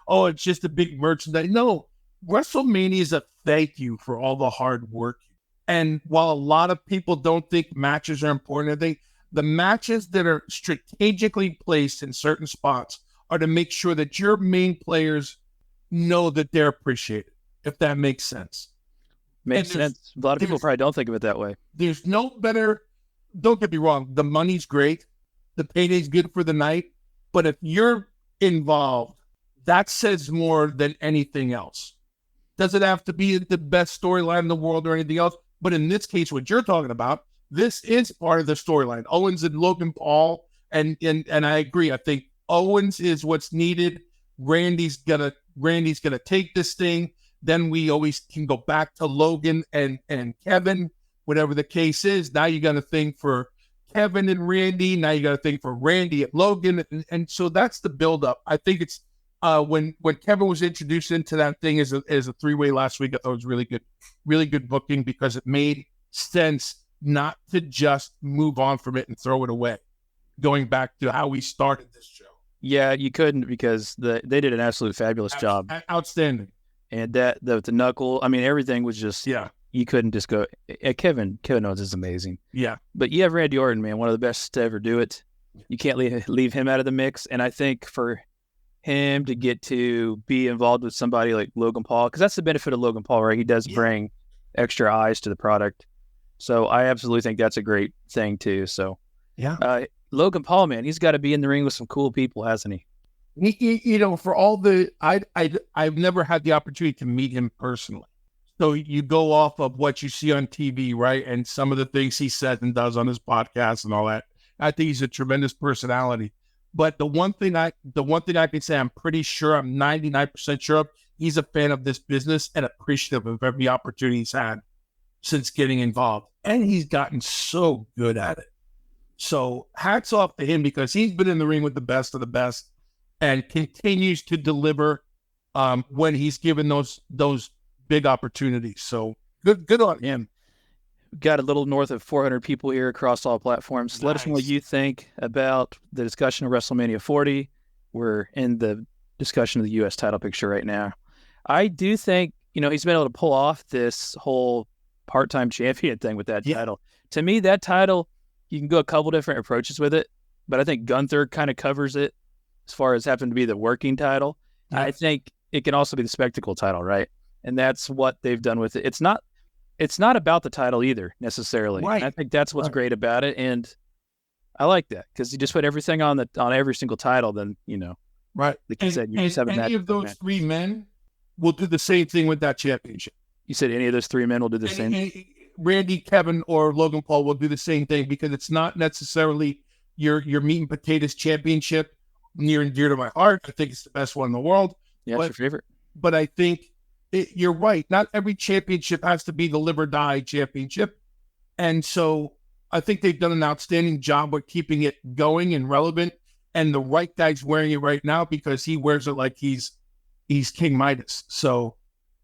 Oh, it's just a big merchandise. No, WrestleMania is a thank you for all the hard work. And while a lot of people don't think matches are important, I think the matches that are strategically placed in certain spots are to make sure that your main players know that they're appreciated, if that makes sense. Makes sense. A lot of people probably don't think of it that way. There's no better, don't get me wrong, the money's great, the payday's good for the night, but if you're involved, that says more than anything else. Does it have to be the best storyline in the world or anything else? But in this case, what you're talking about, this is part of the storyline. Owens and Logan Paul, and I agree. I think Owens is what's needed. Randy's gonna take this thing. Then we always can go back to Logan and Kevin, whatever the case is. Now you got to think for Kevin and Randy. Now you got to think for Randy and Logan, and so that's the buildup. I think it's when Kevin was introduced into that thing as a three-way last week, I thought it was really good booking because it made sense not to just move on from it and throw it away. Going back to how we started this show. Yeah, you couldn't because they did an absolute fabulous job. Outstanding. And the knuckle, I mean, everything was just, you couldn't just go, Kevin Owens is amazing. Yeah. But you have Randy Orton, man, one of the best to ever do it. You can't leave him out of the mix. And I think for him to get to be involved with somebody like Logan Paul, because that's the benefit of Logan Paul, right? He does bring extra eyes to the product. So I absolutely think that's a great thing too. So Logan Paul, man, he's got to be in the ring with some cool people, hasn't he? For all the, I've never had the opportunity to meet him personally. So you go off of what you see on TV, right? And some of the things he says and does on his podcast and all that. I think he's a tremendous personality. But the one thing I can say, I'm pretty sure, I'm 99% sure of, he's a fan of this business and appreciative of every opportunity he's had since getting involved. And he's gotten so good at it. So hats off to him because he's been in the ring with the best of the best and continues to deliver when he's given those big opportunities. So good on him. Got a little north of 400 people here across all platforms. Nice. Let us know what you think about the discussion of WrestleMania 40. We're in the discussion of the U.S. title picture right now. I do think he's been able to pull off this whole part-time champion thing with that Yeah. title. To me, that title, you can go a couple different approaches with it, but I think Gunther kind of covers it as far as having to be the working title. Yeah. I think it can also be the spectacle title, right? And that's what they've done with it. It's not about the title either necessarily. Right. And I think that's what's great about it, and I like that because you just put everything on every single title. Then Right. like you said, you just have a any of those three men will do the same thing with that championship. You said any of those three men will do the same. Randy, Kevin, or Logan Paul will do the same thing because it's not necessarily your meat and potatoes championship, near and dear to my heart. I think it's the best one in the world. Yeah, it's your favorite. But I think you're right. Not every championship has to be the live or die championship. And so I think they've done an outstanding job with keeping it going and relevant. And the right guy's wearing it right now because he wears it like he's King Midas. So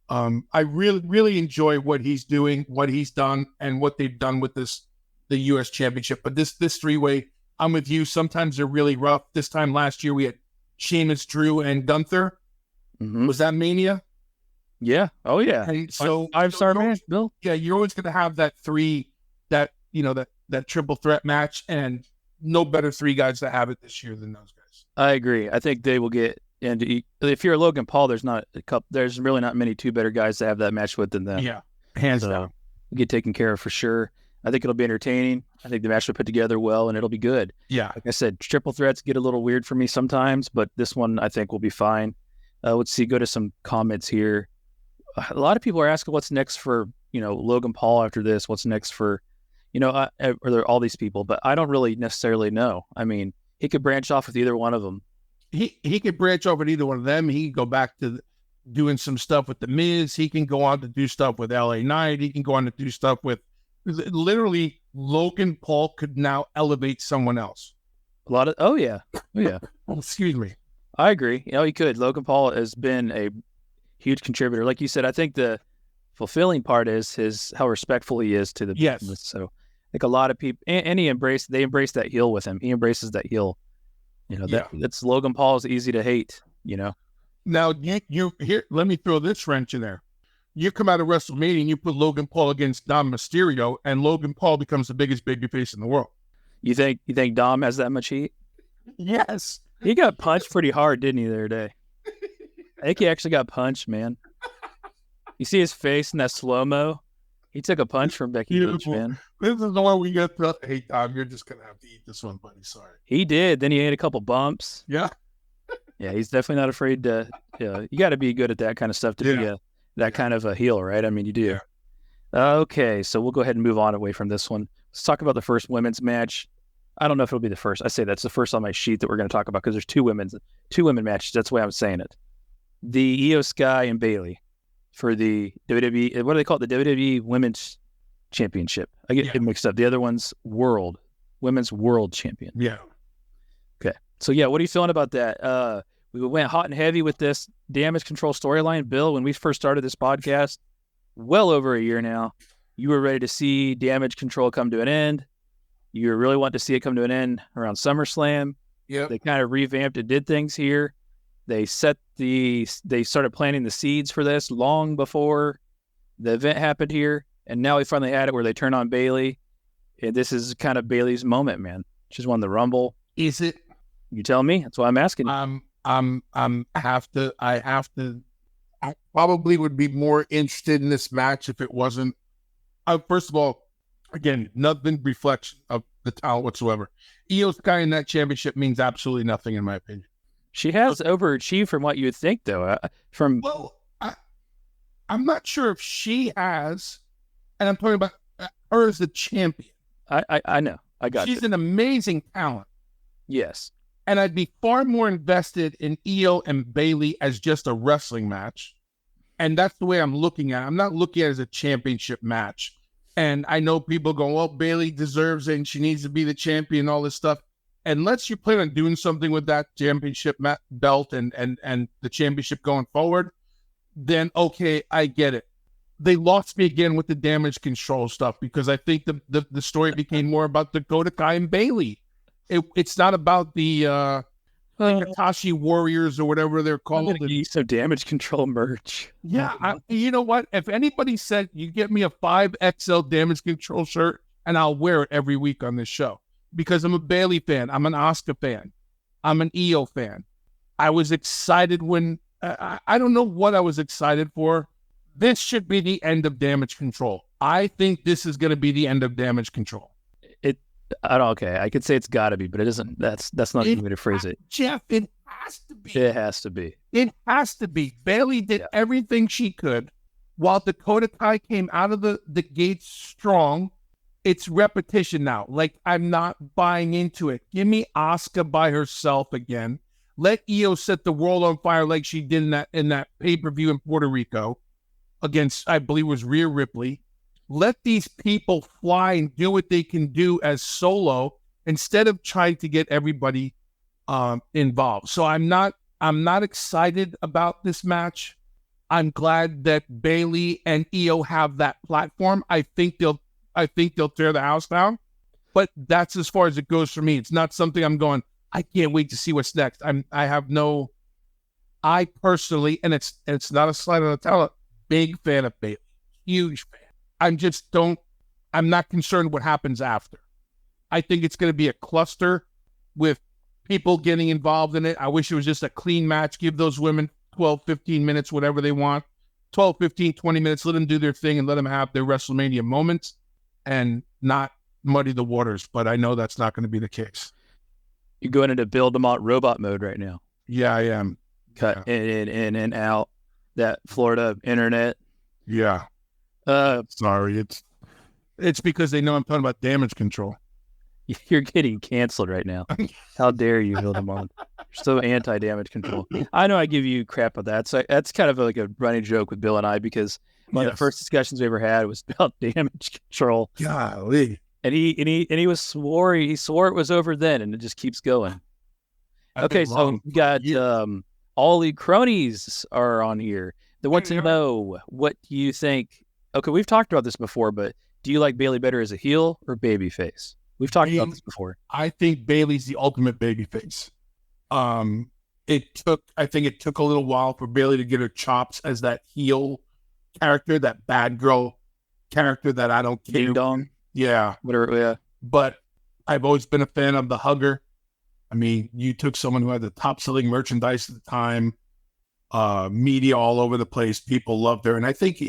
I really, really enjoy what he's doing, what he's done, and what they've done with the U.S. Championship. But this three-way, I'm with you. Sometimes they're really rough. This time last year, we had Sheamus, Drew, and Gunther. Mm-hmm. Was that Mania? Yeah. Oh, yeah. And so five-star match, Bill. Yeah, you're always going to have that that triple threat match, and no better three guys to have it this year than those guys. I agree. I think they will get. And if you're Logan Paul, there's really not many two better guys to have that match with than them. Yeah, hands down. Get taken care of for sure. I think it'll be entertaining. I think the match will put together well, and it'll be good. Yeah. Like I said, triple threats get a little weird for me sometimes, but this one I think will be fine. Let's go to some comments here. A lot of people are asking what's next for, Logan Paul after this. What's next for, or there are all these people, but I don't really necessarily know. I mean, he could branch off with either one of them. He could branch off with either one of them. He can go back to doing some stuff with The Miz. He can go on to do stuff with LA Knight. He can go on to do stuff with literally Logan Paul could now elevate someone else. Oh yeah. Excuse me. I agree. He could. Logan Paul has been a huge contributor. Like you said, I think the fulfilling part is how respectful he is to the business. So I think a lot of people, and they embrace that heel with him. He embraces that heel. That's Logan Paul is easy to hate, Now you here, let me throw this wrench in there. You come out of WrestleMania and you put Logan Paul against Dom Mysterio, and Logan Paul becomes the biggest babyface in the world. You think Dom has that much heat? Yes. He got punched pretty hard, didn't he, the other day? I think he actually got punched, man. You see his face in that slow-mo? He took a punch from Becky Lynch, man. This is the one we get to. Hey, Tom, you're just going to have to eat this one, buddy. Sorry. He did. Then he ate a couple bumps. Yeah. Yeah, he's definitely not afraid to. You got to be good at that kind of stuff to be that kind of a heel, right? I mean, you do. Yeah. Okay, so we'll go ahead and move on away from this one. Let's talk about the first women's match. I don't know if it'll be the first. I say that's the first on my sheet that we're going to talk about because there's two women matches. That's the way I'm saying it. The Io Sky and Bayley for the WWE. What do they call it? The WWE Women's Championship. I get it mixed up. The other one's Women's World Champion. Yeah. Okay. So what are you feeling about that? We went hot and heavy with this Damage Control storyline. Bill, when we first started this podcast, well over a year now, you were ready to see Damage Control come to an end. You really want to see it come to an end around SummerSlam. Yeah. They kind of revamped and did things here. They started planting the seeds for this long before the event happened here. And now we finally had it where they turn on Bayley. And this is kind of Bayley's moment, man. She's won the Rumble. Is it? You tell me. That's why I'm asking. I probably would be more interested in this match if it wasn't. First of all, again, nothing reflects of the talent whatsoever. Io Sky in that championship means absolutely nothing, in my opinion. She has overachieved from what you would think, though. I'm not sure if she has, and I'm talking about her as the champion. I know. I got She's an amazing talent. Yes. And I'd be far more invested in Io and Bayley as just a wrestling match. And that's the way I'm looking at it. I'm not looking at it as a championship match. And I know people go, well, Bayley deserves it and she needs to be the champion, all this stuff. Unless you plan on doing something with that championship belt and the championship going forward, then okay, I get it. They lost me again with the Damage Control stuff because I think the story became more about Dakota Kai and Bayley. It's not about the Hitachi Warriors or whatever they're I'm called. gonna get you some Damage Control merch. Yeah, you know what? If anybody said you get me a 5XL Damage Control shirt, and I'll wear it every week on this show because I'm a Bailey fan, I'm an Asuka fan, I'm an Io fan. I was excited when I don't know what I was excited for. This should be the end of Damage Control. I think this is going to be the end of Damage Control. Okay, I could say it's got to be, but it isn't. That's not the way to phrase it. Jeff, it has to be. It has to be. It has to be. Bailey did everything she could. While Dakota Kai came out of the gates strong, it's repetition now. Like, I'm not buying into it. Give me Asuka by herself again. Let Io set the world on fire like she did in that pay-per-view in Puerto Rico against, I believe it was Rhea Ripley. Let these people fly and do what they can do as solo instead of trying to get everybody involved. So I'm not excited about this match. I'm glad that Bailey and Io have that platform. I think they'll tear the house down. But that's as far as it goes for me. It's not something I'm going, I can't wait to see what's next. I personally, and it's not a slight on the talent, big fan of Bailey. Huge fan. I'm not concerned what happens after. I think it's going to be a cluster with people getting involved in it. I wish it was just a clean match. Give those women 12, 15 minutes, whatever they want. 12, 15, 20 minutes. Let them do their thing and let them have their WrestleMania moments and not muddy the waters. But I know that's not going to be the case. You're going into Bill DeMott robot mode right now. Yeah, I am. Cut in and out that Florida internet. Yeah. Sorry, it's because they know I'm talking about Damage Control. You're getting canceled right now. How dare you, Bill DeMott? You're so anti-Damage Control. I know I give you crap about that. So that's kind of like a running joke with Bill and I because one of the first discussions we ever had was about Damage Control. Golly. And he swore it was over then, and it just keeps going. Okay, so we got all the cronies are on here. They want to know, what do you think? Okay, we've talked about this before, but do you like Bailey better as a heel or babyface? We've talked about this before. I think Bailey's the ultimate babyface. I think it took a little while for Bailey to get her chops as that heel character, that bad girl character that I don't care. Ding dong. Yeah. Whatever, yeah. But I've always been a fan of the hugger. I mean, you took someone who had the top selling merchandise at the time, media all over the place. People loved her. And I think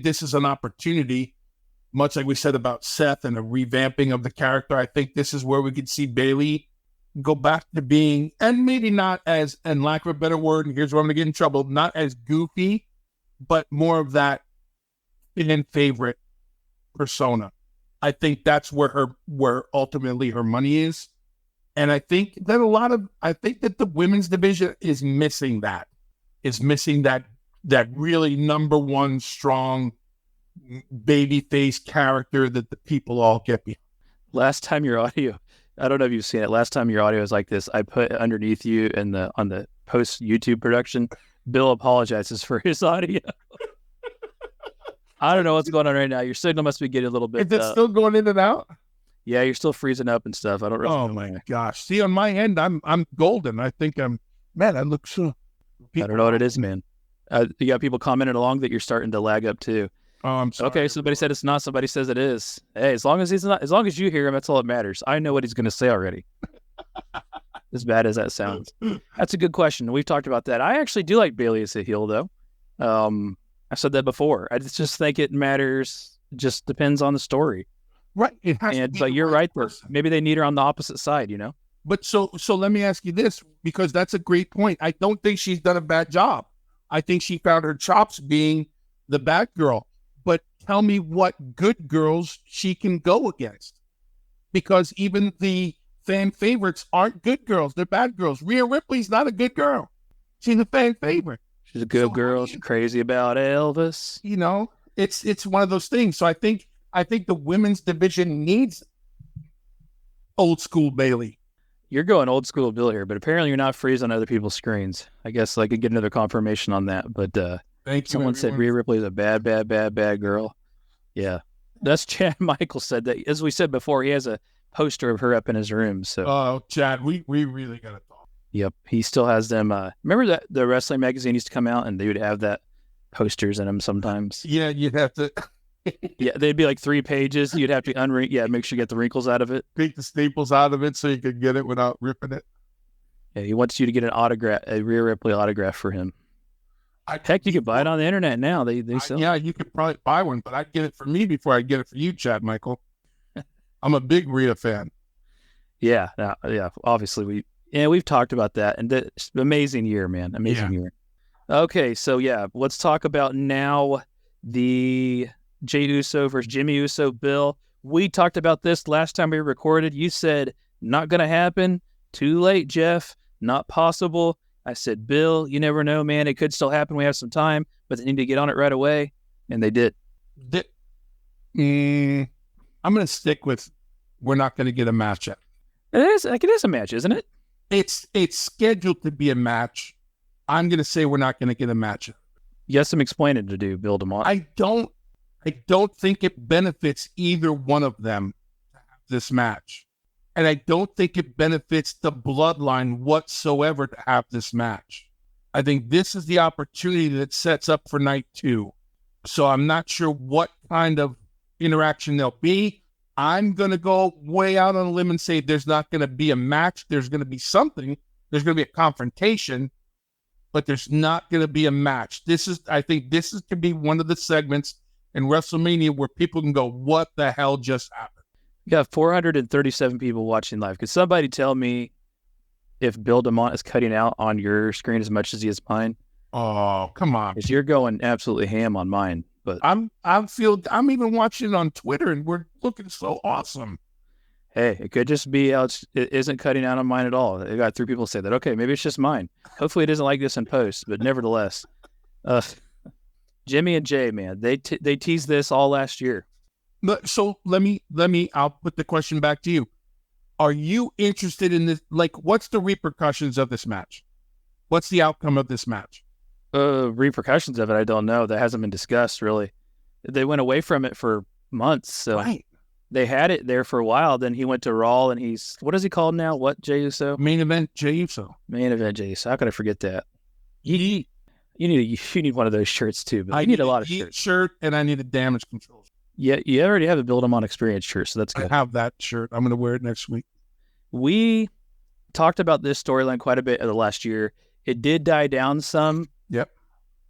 this is an opportunity, much like we said about Seth and a revamping of the character. I think this is where we could see Bailey go back to being, and maybe not as, and lack of a better word, and here's where I'm going to get in trouble, not as goofy, but more of that fan favorite persona. I think that's where ultimately her money is. And I think that the women's division is missing that. Is missing that really number one strong babyface character that the people all get behind. Last time your audio, I don't know if you've seen it. Last time your audio was like this, I put underneath you on the post YouTube production, Bill apologizes for his audio. I don't know what's going on right now. Your signal must be getting a little bit. Is it still going in and out? Yeah, you're still freezing up and stuff. I don't really know. Oh my gosh. See, on my end, I'm golden. I think I look so. I don't know what it is, man. You got people commenting along that you're starting to lag up too. Oh, I'm sorry. Okay, somebody said it's not. Somebody says it is. Hey, as long as you hear him, that's all that matters. I know what he's going to say already. As bad as that sounds. That's a good question. We've talked about that. I actually do like Bailey as a heel, though. I said that before. I just think it matters. It just depends on the story. Right. It has to be. But you're right there. Maybe they need her on the opposite side, you know? But so let me ask you this, because that's a great point. I don't think she's done a bad job. I think she found her chops being the bad girl. But tell me what good girls she can go against. Because even the fan favorites aren't good girls. They're bad girls. Rhea Ripley's not a good girl. She's a fan favorite. She's a good girl. She's crazy about Elvis. You know, it's one of those things. So I think the women's division needs old school Bailey. You're going old school Bill here, but apparently you're not freezing on other people's screens. I guess I could get another confirmation on that. But someone said Rhea Ripley is a bad girl. Yeah. That's Chad Michael said that. As we said before, he has a poster of her up in his room. So Chad, we really got to talk. Yep. He still has them. Remember that the wrestling magazine used to come out and they would have that posters in them sometimes? Yeah, you'd have to Yeah, they'd be like 3 pages. You'd have to make sure you get the wrinkles out of it. take the staples out of it so you could get it without ripping it. Yeah, he wants you to get an autograph, a Rhea Ripley autograph for him. Heck, you could buy it on the internet now. They sell. Yeah, you could probably buy one, but I'd get it for me before I'd get it for you, Chad Michael. I'm a big Rhea fan. Yeah, obviously we've talked about that, and it's an amazing year, man. Amazing year. Okay, so yeah, let's talk about now the Jey Uso versus Jimmy Uso. Bill, we talked about this last time we recorded. You said not gonna happen. Too late, Jeff. Not possible. I said, Bill, you never know, man. It could still happen. We have some time, but they need to get on it right away, and they did. I'm going to stick with we're not going to get a matchup. It is a match, isn't it? It's scheduled to be a match. I'm going to say we're not going to get a matchup. You have some explaining to do, Bill DeMott. I don't think it benefits either one of them to have this match. And I don't think it benefits the bloodline whatsoever to have this match. I think this is the opportunity that sets up for night 2. So I'm not sure what kind of interaction there'll be. I'm going to go way out on a limb and say there's not going to be a match. There's going to be something. There's going to be a confrontation, but there's not going to be a match. I think this is to be one of the segments in WrestleMania where people can go, what the hell just happened? You got 437 people watching live. Could somebody tell me if Bill DeMott is cutting out on your screen as much as he is mine? Oh, come on. Because you're going absolutely ham on mine. But I'm even watching it on Twitter and we're looking so awesome. Hey, it could just be it isn't cutting out on mine at all. I got 3 people say that. Okay, maybe it's just mine. Hopefully it isn't like this in post, but nevertheless. Jimmy and Jay, man, they teased this all last year. So I'll put the question back to you. Are you interested in this? Like, what's the repercussions of this match? What's the outcome of this match? Repercussions of it, I don't know. That hasn't been discussed, really. They went away from it for months, so right. They had it there for a while. Then he went to Raw, and what is he called now? What, Jey Uso? Main Event Jey Uso. Main Event Jey Uso. How could I forget that? You need one of those shirts too. But I need a lot of shirts. Shirt, and I need a damage control. Yeah, you already have a Bill DeMott Experience shirt, so that's good. I have that shirt. I'm going to wear it next week. We talked about this storyline quite a bit of the last year. It did die down some. Yep.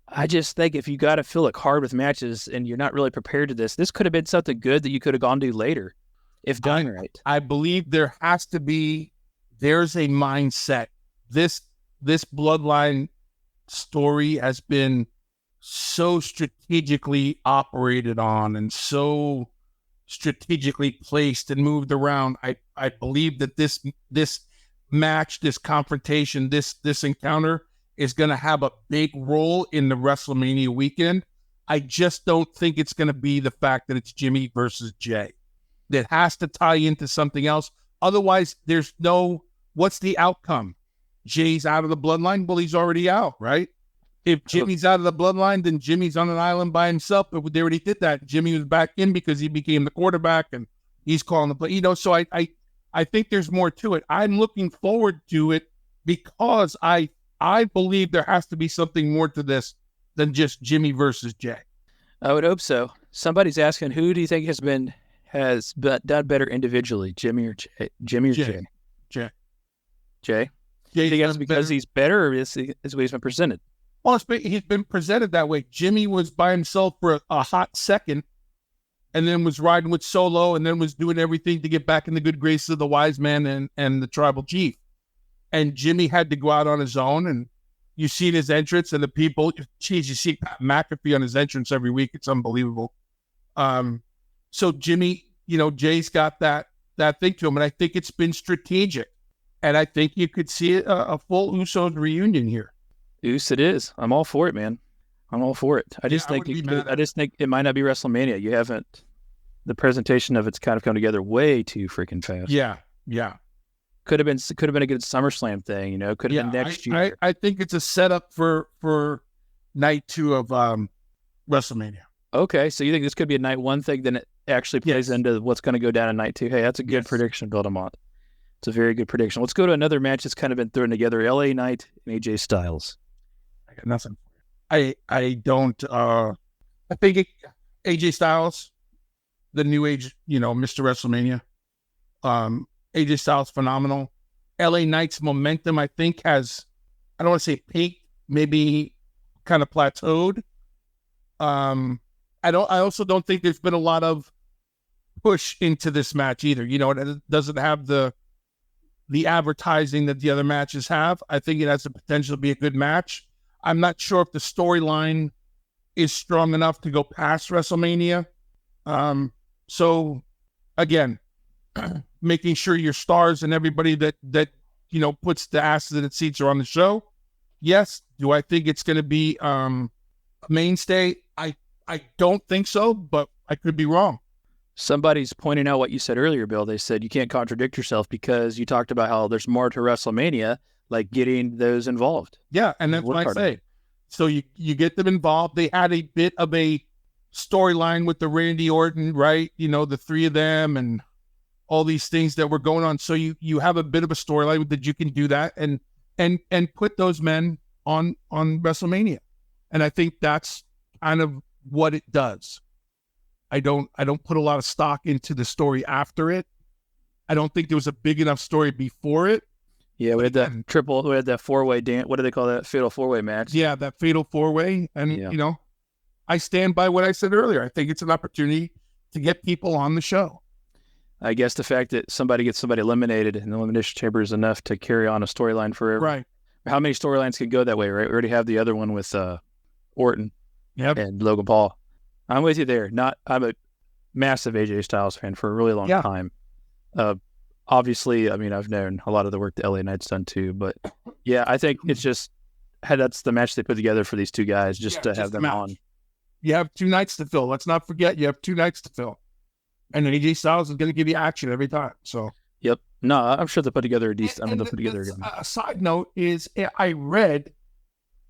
I just think if you got to fill it hard with matches and you're not really prepared to this could have been something good that you could have gone to later, if done right. I believe there's a mindset. This bloodline story has been so strategically operated on and so strategically placed and moved around. I believe that this match, this confrontation, this encounter is going to have a big role in the WrestleMania weekend. I just don't think it's going to be the fact that it's Jimmy versus Jay. That has to tie into something else. Otherwise, what's the outcome? Jay's out of the bloodline? Well, he's already out, right? If Jimmy's out of the bloodline, then Jimmy's on an island by himself. But they already did that. Jimmy was back in because he became the quarterback and he's calling the play. So I think there's more to it. I'm looking forward to it because I believe there has to be something more to this than just Jimmy versus Jay. I would hope so. Somebody's asking, who do you think has done better individually, Jimmy or Jay? Jimmy or Jay? Jay. Jay? Do you think that's because he's better or is the way he's been presented? Well, he's been presented that way. Jimmy was by himself for a hot second and then was riding with Solo and then was doing everything to get back in the good graces of the wise man and the tribal chief. And Jimmy had to go out on his own, and you see his entrance and the people, you see Pat McAfee on his entrance every week. It's unbelievable. So Jimmy, Jay's got that thing to him, and I think it's been strategic. And I think you could see a full Usos reunion here. Us it is. I'm all for it, man. I'm all for it. I just think it might not be WrestleMania. You haven't. The presentation of it's kind of come together way too freaking fast. Yeah. Could have been a good SummerSlam thing. Could have been next year. I think it's a setup for night 2 of WrestleMania. Okay, so you think this could be a night 1 thing, then it actually plays into what's going to go down in night 2. Hey, that's a good prediction, Bill DeMott. It's a very good prediction. Let's go to another match that's kind of been thrown together. LA Knight and AJ Styles. I got nothing. I don't. I think AJ Styles, the new age, Mr. WrestleMania. AJ Styles, phenomenal. LA Knight's momentum, I think, has, I don't want to say peaked, maybe kind of plateaued. I also don't think there's been a lot of push into this match either. It doesn't have the advertising that the other matches have. I think it has the potential to be a good match. I'm not sure if the storyline is strong enough to go past WrestleMania. So again, making sure your stars and everybody that puts the asses in its seats are on the show. Yes. Do I think it's going to be a mainstay? I don't think so, but I could be wrong. Somebody's pointing out what you said earlier, Bill. They said you can't contradict yourself because you talked about how there's more to WrestleMania, like getting those involved. Yeah, and that's what I say. So you get them involved. They had a bit of a storyline with the Randy Orton, right? The three of them and all these things that were going on. So you have a bit of a storyline that you can do that and put those men on WrestleMania. And I think that's kind of what it does. I don't put a lot of stock into the story after it. I don't think there was a big enough story before it. Yeah, we had that four-way dance. What do they call that? Fatal four-way match. Yeah, that fatal four-way. And, I stand by what I said earlier. I think it's an opportunity to get people on the show. I guess the fact that somebody gets somebody eliminated in the Elimination Chamber is enough to carry on a storyline forever. Right. How many storylines could go that way, right? We already have the other one with Orton and Logan Paul. I'm with you there. I'm a massive AJ Styles fan for a really long time. Obviously, I've known a lot of the work that LA Knight's done too, but yeah, I think it's just that's the match they put together for these two guys just to have them on. You have 2 nights to fill. Let's not forget you have 2 nights to fill. And AJ Styles is going to give you action every time. So, yep. No, I'm sure they'll put together a decent. They'll put together a side note is I read,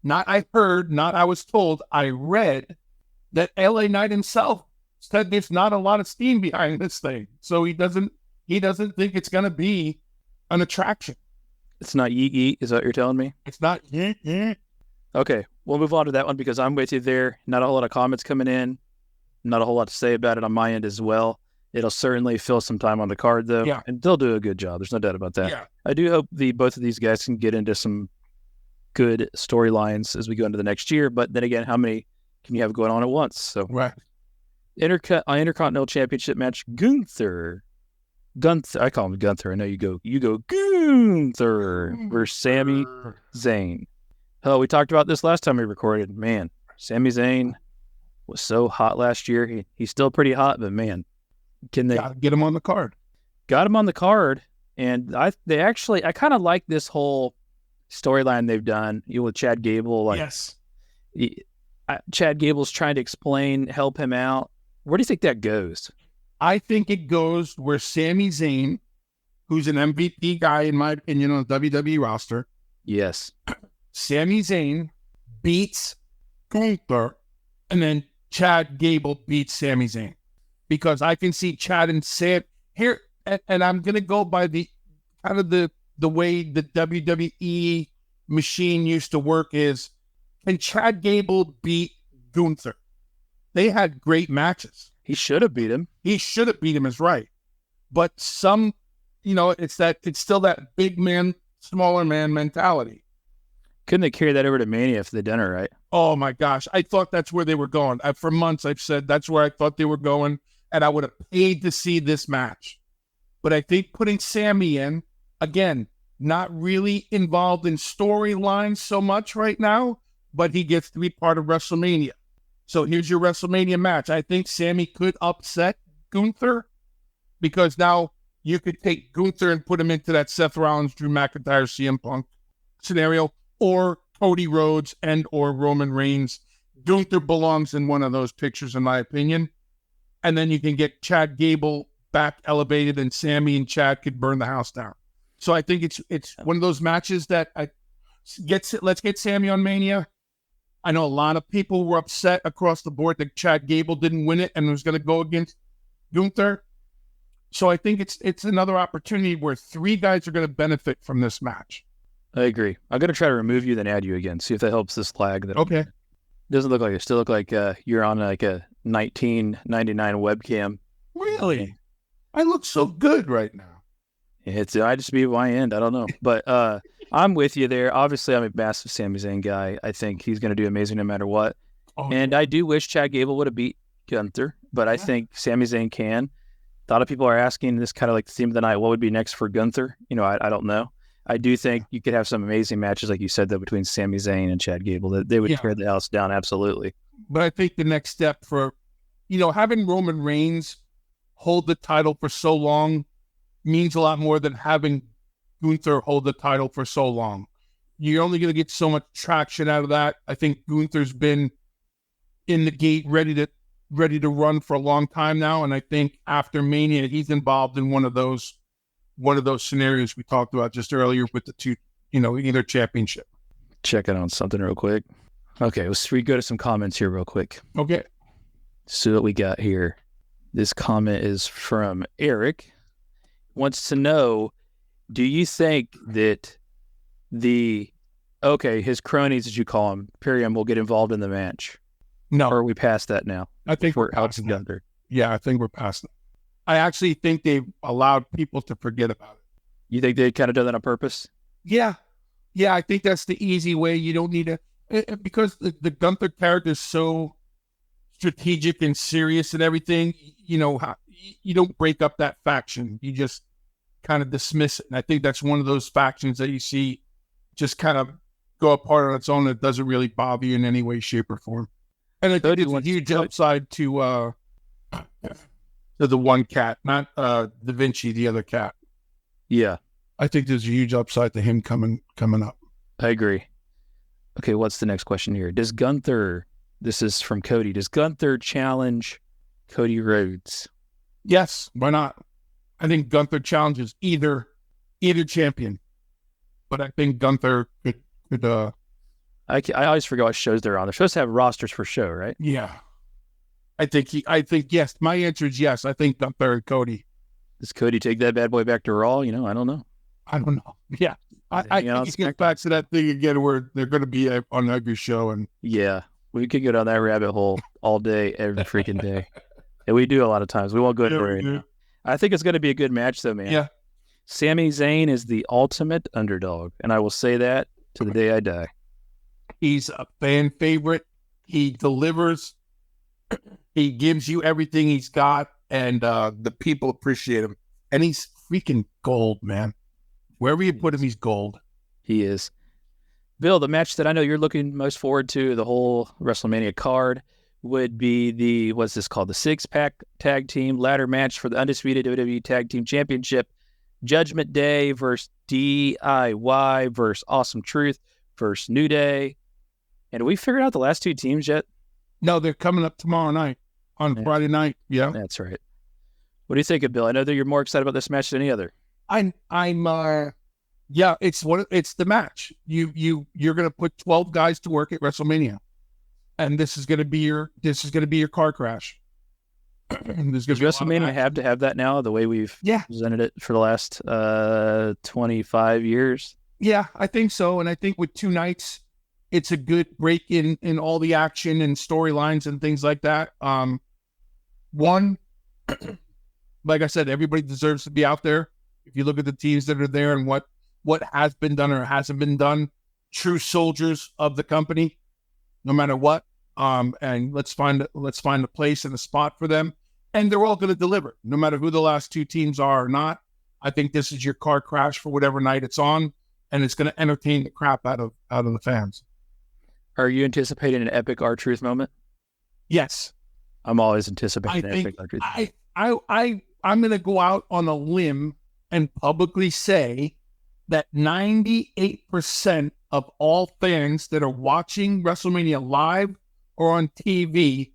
not I heard, not I was told, I read that LA Knight himself said there's not a lot of steam behind this thing. So he doesn't think it's going to be an attraction. It's not yeet yeet, is that what you're telling me? It's not yeet yeet. Okay, we'll move on to that one because I'm with you there. Not a whole lot of comments coming in. Not a whole lot to say about it on my end as well. It'll certainly fill some time on the card, though. Yeah. And they'll do a good job. There's no doubt about that. Yeah. I do hope both of these guys can get into some good storylines as we go into the next year. But then again, how many can you have going on at once? So, right. Intercontinental Championship match, Gunther. I call him Gunther. I know you go Gunther versus Sami Zayn. Oh, we talked about this last time we recorded. Man, Sami Zayn was so hot last year. He's still pretty hot, but man, can they get him on the card? Got him on the card, and I kind of like this whole storyline they've done with Chad Gable. Yes, Chad Gable's trying to help him out. Where do you think that goes? I think it goes where Sami Zayn, who's an MVP guy in my opinion on the WWE roster. Yes, Sami Zayn beats Gunther, and then Chad Gable beats Sami Zayn, because I can see Chad and Sam here, and I'm gonna go by the kind of the way the WWE machine used to work is, can Chad Gable beat Gunther? They had great matches. He should have beat him. Is right, but it's still that big man, smaller man mentality. Couldn't they carry that over to Mania if they'd done it right? Oh my gosh. I thought that's where they were going. For months, I've said that's where I thought they were going, and I would have paid to see this match. But I think putting Sami in, again, not really involved in storylines so much right now, but he gets to be part of WrestleMania. So here's your WrestleMania match. I think Sami could upset Gunther, because now you could take Gunther and put him into that Seth Rollins, Drew McIntyre, CM Punk scenario, or Cody Rhodes and or Roman Reigns. Gunther belongs in one of those pictures, in my opinion. And then you can get Chad Gable back elevated, and Sami and Chad could burn the house down. So I think it's one of those matches that let's get Sami on Mania. I know a lot of people were upset across the board that Chad Gable didn't win it and was going to go against Gunther. So I think it's another opportunity where 3 guys are going to benefit from this match. I agree. I'm going to try to remove you, then add you again. See if that helps this lag. That Okay. Doesn't look like it. Still look like you're on like a 1999 webcam. Really? I look so good right now. It just be my end. I don't know. But I'm with you there. Obviously, I'm a massive Sami Zayn guy. I think he's going to do amazing no matter what. Oh, And I do wish Chad Gable would have beat Gunther, but I think Sami Zayn can. A lot of people are asking this kind of like the theme of the night, what would be next for Gunther? I don't know. I do think you could have some amazing matches, like you said, though, between Sami Zayn and Chad Gable. That they would tear the house down, absolutely. But I think the next step for, having Roman Reigns hold the title for so long means a lot more than having Gunther hold the title for so long. You're only going to get so much traction out of that. I think Gunther's been in the gate, ready to run for a long time now, and I think after Mania, he's involved in one of those scenarios we talked about just earlier with the two, either championship. Checking on something real quick. Okay, let's go to some comments here real quick. Okay. So what we got here. This comment is from Eric. Wants to know, do you think that his cronies, as you call them, Imperium, will get involved in the match? No. Or are we past that now? I think we're past Gunther. Yeah, I think we're past that. I actually think they've allowed people to forget about it. You think they kind of done that on purpose? Yeah. Yeah, I think that's the easy way. You don't need because the Gunther character is so strategic and serious and everything, you don't break up that faction. You just kind of dismiss it. And I think that's one of those factions that you see just kind of go apart on its own. That doesn't really bother you in any way, shape, or form. And I think it's a huge upside to the one cat, not Da Vinci, the other cat. Yeah. I think there's a huge upside to him coming up. I agree. Okay, what's the next question here? Does Gunther, this is from Cody, does Gunther challenge Cody Rhodes? Yes, why not? I think Gunther challenges either champion. But I think Gunther could I always forget what shows they're on. They're supposed to have rosters for show, right? Yeah. I think yes. My answer is yes. I think Gunther and Cody. Does Cody take that bad boy back to Raw? I don't know. I don't know. Yeah. I think it gets back to that thing again where they're going to be on every show. And yeah, we could go down that rabbit hole all day, every freaking day. And we do a lot of times. We won't go into it right now. I think it's going to be a good match, though, man. Yeah. Sami Zayn is the ultimate underdog, and I will say that to the day I die. He's a fan favorite. He delivers. He gives you everything he's got, and the people appreciate him. And he's freaking gold, man. Wherever you put him, he's gold. He is. Bill, the match that I know you're looking most forward to, the whole WrestleMania card, would be the 6-pack tag team ladder match for the undisputed WWE Tag Team Championship. Judgment Day versus DIY versus Awesome Truth versus New Day. And have we figured out the last 2 teams yet? No, they're coming up tomorrow night on Friday night. Yeah, that's right. What do you think of, Bill? I know that you're more excited about this match than any other. Yeah, it's the match. You're gonna put 12 guys to work at WrestleMania, and this is gonna be your car crash. Does WrestleMania have to have that now? The way we've presented it for the last 25 years. Yeah, I think so, and I think with 2 nights, it's a good break in all the action and storylines and things like that. One, like I said, everybody deserves to be out there. If you look at the teams that are there and what has been done or hasn't been done, true soldiers of the company, no matter what. And let's find a place and a spot for them. And they're all going to deliver, no matter who the last 2 teams are or not. I think this is your car crash for whatever night it's on, and it's going to entertain the crap out of the fans. Are you anticipating an epic R-Truth moment? Yes. I'm always anticipating an epic R-Truth moment. I'm going to go out on a limb and publicly say that 98% of all fans that are watching WrestleMania live or on TV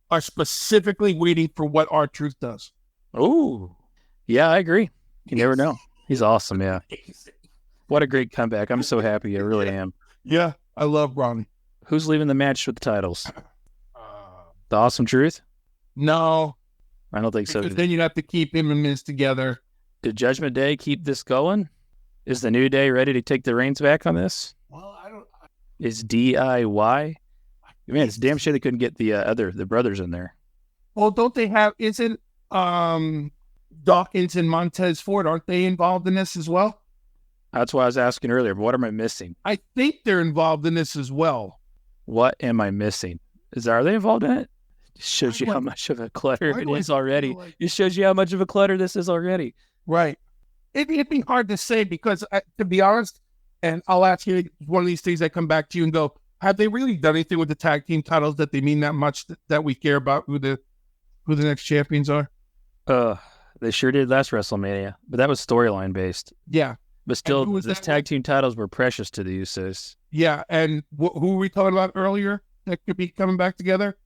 are specifically waiting for what R-Truth does. Oh, yeah, I agree. You never know. He's awesome, yeah. What a great comeback. I'm so happy. I really am. Yeah, I love Ronnie. Who's leaving the match with the titles? The Awesome Truth? No. I don't think so. Because then you'd have to keep him and Miz together. Did Judgment Day keep this going? Is the New Day ready to take the reins back on this? Well, I don't. Is DIY? Man, it's damn sure they couldn't get the brothers in there. Well, don't they have? Isn't Dawkins and Montez Ford, aren't they involved in this as well? That's why I was asking earlier. But what am I missing? I think they're involved in this as well. What am I missing? Are they involved in it? It shows you how much of a clutter it is already. It shows you how much of a clutter this is already. Right. It'd be hard to say because, to be honest, and I'll ask you one of these things, I come back to you and go, have they really done anything with the tag team titles that they mean that much that we care about who the next champions are? They sure did last WrestleMania, but that was storyline based. Yeah. But still, the tag team titles were precious to the Usos. Yeah, and who were we talking about earlier that could be coming back together?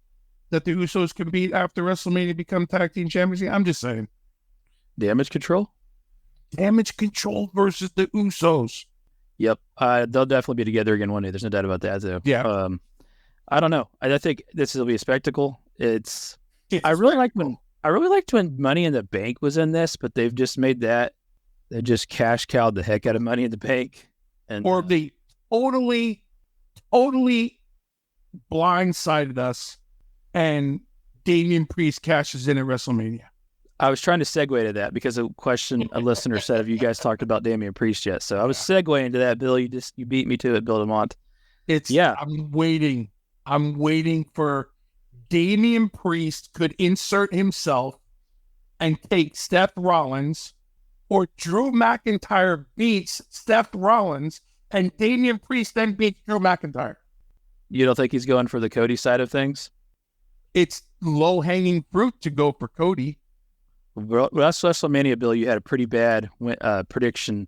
That the Usos can beat after WrestleMania, become tag team champions? I'm just saying. Damage Control? Damage Control versus the Usos. Yep. They'll definitely be together again one day. There's no doubt about that, though. Yeah. I don't know. I think this will be a spectacle. I really liked when Money in the Bank was in this, but they've just made that. They just cash cowed the heck out of Money in the Bank. Or they totally blindsided us, and Damian Priest cashes in at WrestleMania. I was trying to segue to that because a question a listener said, have you guys talked about Damian Priest yet? So I was segueing to that, Bill. You beat me to it, Bill DeMott. I'm waiting for Damian Priest could insert himself and take Seth Rollins, or Drew McIntyre beats Seth Rollins and Damian Priest then beats Drew McIntyre. You don't think he's going for the Cody side of things? It's low-hanging fruit to go for Cody. Well, last WrestleMania, Bill, you had a pretty bad prediction.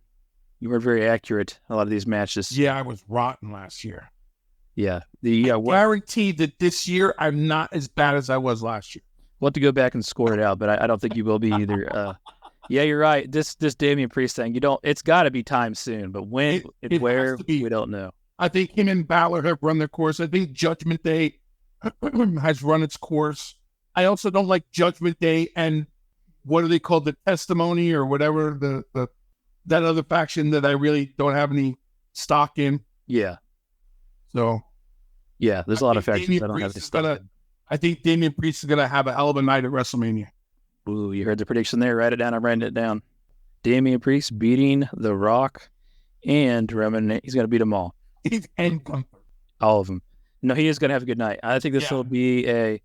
You weren't very accurate in a lot of these matches. Yeah, I was rotten last year. Yeah. Guaranteed that this year I'm not as bad as I was last year. We'll have to go back and score it out, but I don't think you will be either. Yeah, you're right. This Damian Priest thing, it's got to be time soon, but when and where, we don't know. I think him and Balor have run their course. I think Judgment Day has run its course. I also don't like Judgment Day and what do they call the Testimony or whatever, that other faction that I really don't have any stock in. Yeah. So. Yeah, there's a lot of factions I don't have any stock in. I think Damian Priest is going to have a hell of a night at WrestleMania. Ooh, you heard the prediction there. Write it down. I'm writing it down. Damian Priest beating The Rock and Roman. He's going to beat them all. And all of them. No, he is going to have a good night. I think this will be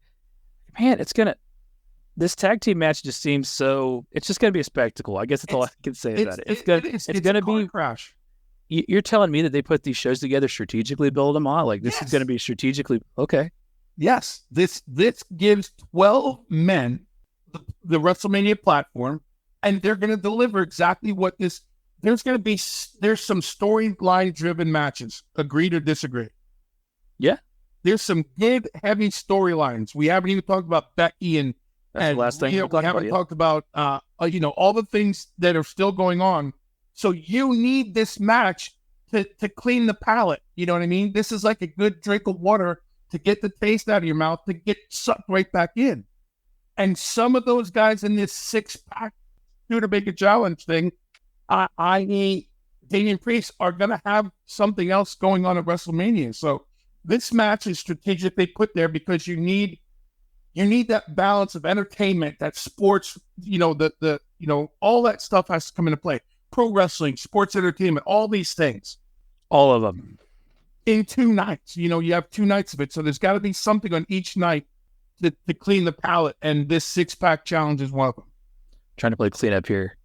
this tag team match just seems so, it's just going to be a spectacle. I guess that's all I can say about it. It's going to be crash. You're telling me that they put these shows together strategically, build them all? Like, this is going to be strategically, okay. Yes, this gives 12 men the WrestleMania platform, and they're going to deliver exactly what this. There's some storyline driven matches. Agreed or disagree? Yeah, there's some good heavy storylines. We haven't even talked about Becky and that's the last thing we haven't talked about. All the things that are still going on. So you need this match to clean the palate. You know what I mean? This is like a good drink of water to get the taste out of your mouth, to get sucked right back in. And some of those guys in this 6-pack to make a challenge thing, i.e. Damian Priest, are going to have something else going on at WrestleMania. So this match is strategically put there because you need that balance of entertainment, that sports, all that stuff has to come into play. Pro wrestling, sports entertainment, all these things. All of them. In 2 nights. You have 2 nights of it. So there's got to be something on each night to clean the palate. And this 6-pack challenge is one of them. Trying to play cleanup here.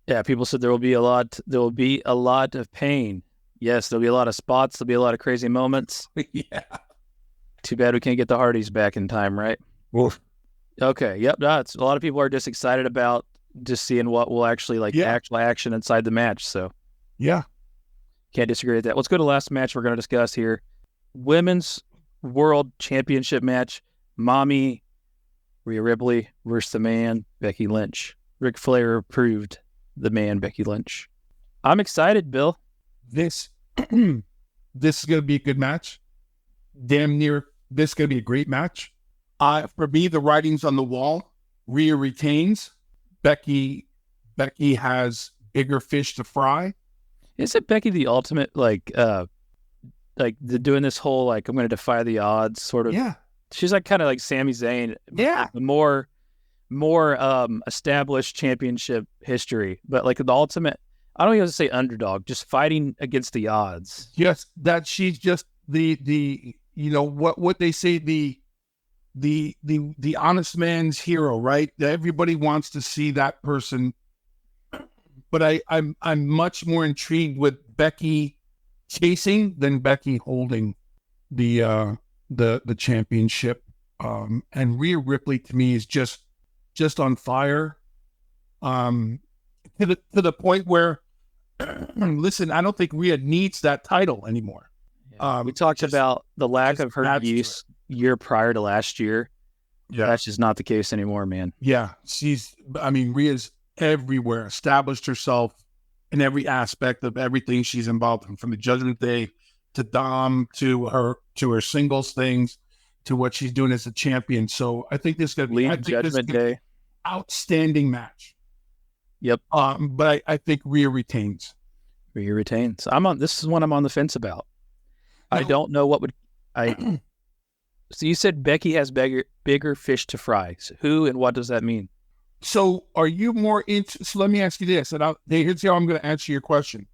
Yeah, people said there will be a lot of pain. Yes, there'll be a lot of spots. There'll be a lot of crazy moments. Yeah. Too bad we can't get the Hardys back in time, right? Oof. Okay. Yep. That's a lot of people are just excited about just seeing what will actually actual action inside the match. So yeah, can't disagree with that. Let's go to the last match we're going to discuss here. Women's World Championship match. Mommy Rhea Ripley versus the man Becky Lynch. Ric Flair approved the man Becky Lynch. I'm excited, Bill. This is going to be a good match. Damn near, this is going to be a great match. For me, the writing's on the wall. Rhea retains. Becky has bigger fish to fry. Isn't Becky the ultimate doing this whole I'm going to defy the odds sort of? Yeah, she's kind of like Sami Zayn. Yeah, the more established championship history, but the ultimate. I don't even say underdog, just fighting against the odds. Yes, that she's just the what they say the honest man's hero, right? Everybody wants to see that person, but I'm much more intrigued with Becky chasing than Becky holding the championship. And Rhea Ripley to me is just on fire. To the point where, listen, I don't think Rhea needs that title anymore. We talked about the lack of her use year prior to last year. Yeah, that's just not the case anymore, man. Yeah, Rhea's everywhere, established herself in every aspect of everything she's involved in, from the Judgment Day to Dom to her singles things to what she's doing as a champion. So I think this is going to be Judgment Day, outstanding match. Yep. But I think Rhea retains. Rhea retains. This is one I'm on the fence about. No. I don't know what would I. So you said Becky has bigger fish to fry. So who and what does that mean? So are you more into? So let me ask you this, and here's how I'm going to answer your question.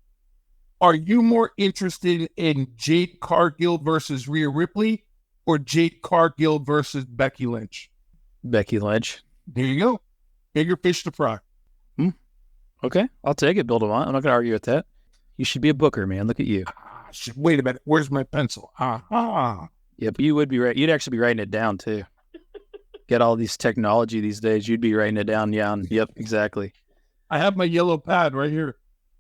Are you more interested in Jade Cargill versus Rhea Ripley, or Jade Cargill versus Becky Lynch? Becky Lynch. There you go. Bigger fish to fry. Okay, I'll take it, Bill DeMott. I'm not going to argue with that. You should be a booker, man. Look at you. Wait a minute. Where's my pencil? Yeah, but you would be right. You'd actually be writing it down too. Get all these technology these days. You'd be writing it down. Yeah. Yep. Exactly. I have my yellow pad right here.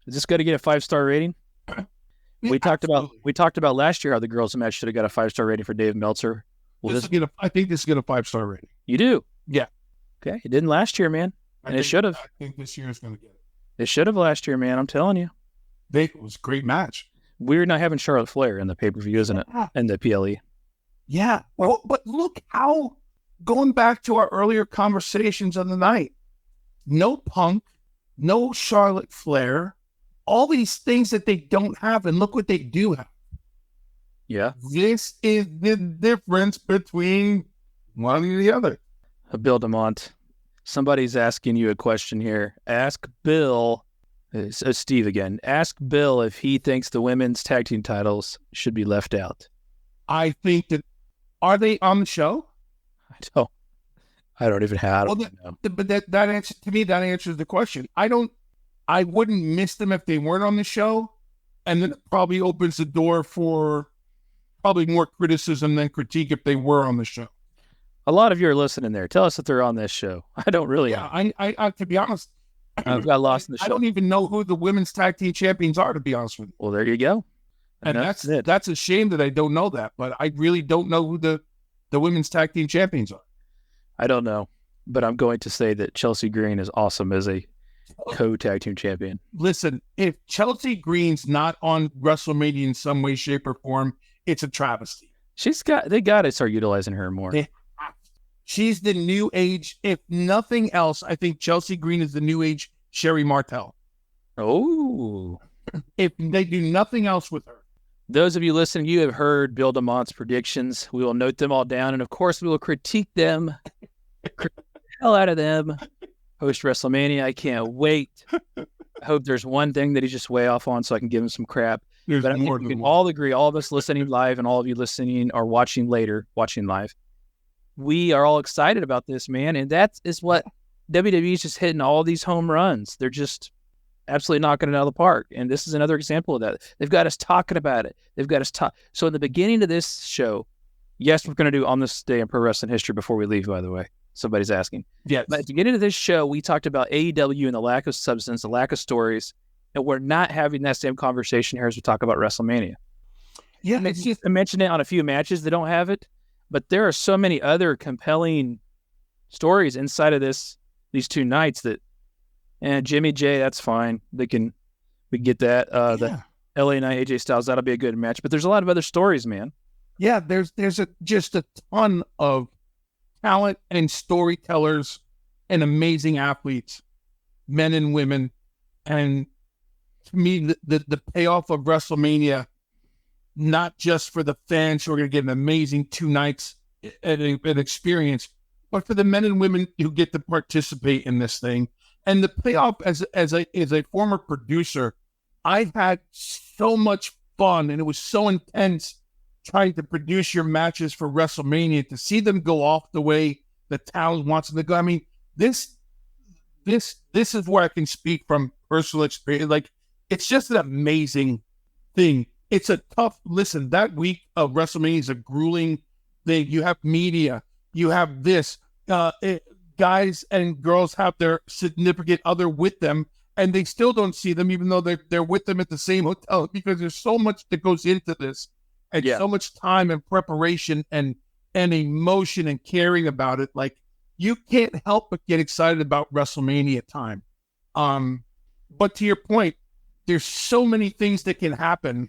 Is this going to get a 5-star rating? Yeah, we talked about last year how the girls match should have got a 5-star rating for Dave Meltzer. I think this is get a 5-star rating. You do? Yeah. Okay. It didn't last year, man. And it should have. I think this year is going to get it. It should have last year, man. I'm telling you. It was a great match. We're not having Charlotte Flair in the pay-per-view, isn't it? And the PLE. Yeah. Well, but look how, going back to our earlier conversations on the night, no Punk, no Charlotte Flair, all these things that they don't have, and look what they do have. Yeah. This is the difference between one and the other. Bill DeMott, somebody's asking you a question here. Ask Bill, Steve again, ask Bill if he thinks the women's tag team titles should be left out. I think that, are they on the show? I don't even have. But that answer to me, that answers the question. I wouldn't miss them if they weren't on the show, and then it probably opens the door for probably more criticism than critique if they were on the show. A lot of you are listening there. Tell us if they're on this show. I don't really. Yeah, I to be honest, I've got lost in the show. I don't even know who the women's tag team champions are, to be honest with you. Well, there you go. And that's a shame that I don't know that, but I really don't know who the women's tag team champions are. I don't know, but I'm going to say that Chelsea Green is awesome as a co-tag team champion. Listen, if Chelsea Green's not on WrestleMania in some way, shape, or form, it's a travesty. They got to start utilizing her more. She's the new age. If nothing else, I think Chelsea Green is the new age Sherry Martel. Oh. If they do nothing else with her. Those of you listening, you have heard Bill DeMott's predictions. We will note them all down, and of course, we will critique them, critique the hell out of them post WrestleMania. I can't wait. I hope there's one thing that he's just way off on, so I can give him some crap. But I think we can all agree, all of us listening live, and all of you listening or watching later, watching live. We are all excited about this, man, and that is what WWE is just hitting all these home runs. They're just absolutely knocking it out of the park. And this is another example of that. They've got us talking about it. They've got us talk. So in the beginning of this show, yes, we're going to do On This Day in Pro Wrestling History before we leave, by the way. Somebody's asking. Yes. But at the beginning of this show, we talked about AEW and the lack of substance, the lack of stories. And we're not having that same conversation here as we talk about WrestleMania. Yeah. I mentioned it on a few matches that don't have it, but there are so many other compelling stories inside of these two nights that, and Jimmy J, that's fine. We can get that. The LA Knight, AJ Styles, that'll be a good match. But there's a lot of other stories, man. Yeah, there's just a ton of talent and storytellers and amazing athletes, men and women. And to me, the payoff of WrestleMania, not just for the fans who are going to get an amazing 2 nights an experience, but for the men and women who get to participate in this thing. And the payoff as a former producer, I had so much fun, and it was so intense trying to produce your matches for WrestleMania, to see them go off the way the town wants them to go. I mean, this is where I can speak from personal experience. Like, it's just an amazing thing. It's a tough listen. That week of WrestleMania is a grueling thing. You have media, you have this, guys and girls have their significant other with them, and they still don't see them, even though they're with them at the same hotel, because there's so much that goes into this, and so much time and preparation and emotion and caring about it. Like, you can't help but get excited about WrestleMania time. But to your point, there's so many things that can happen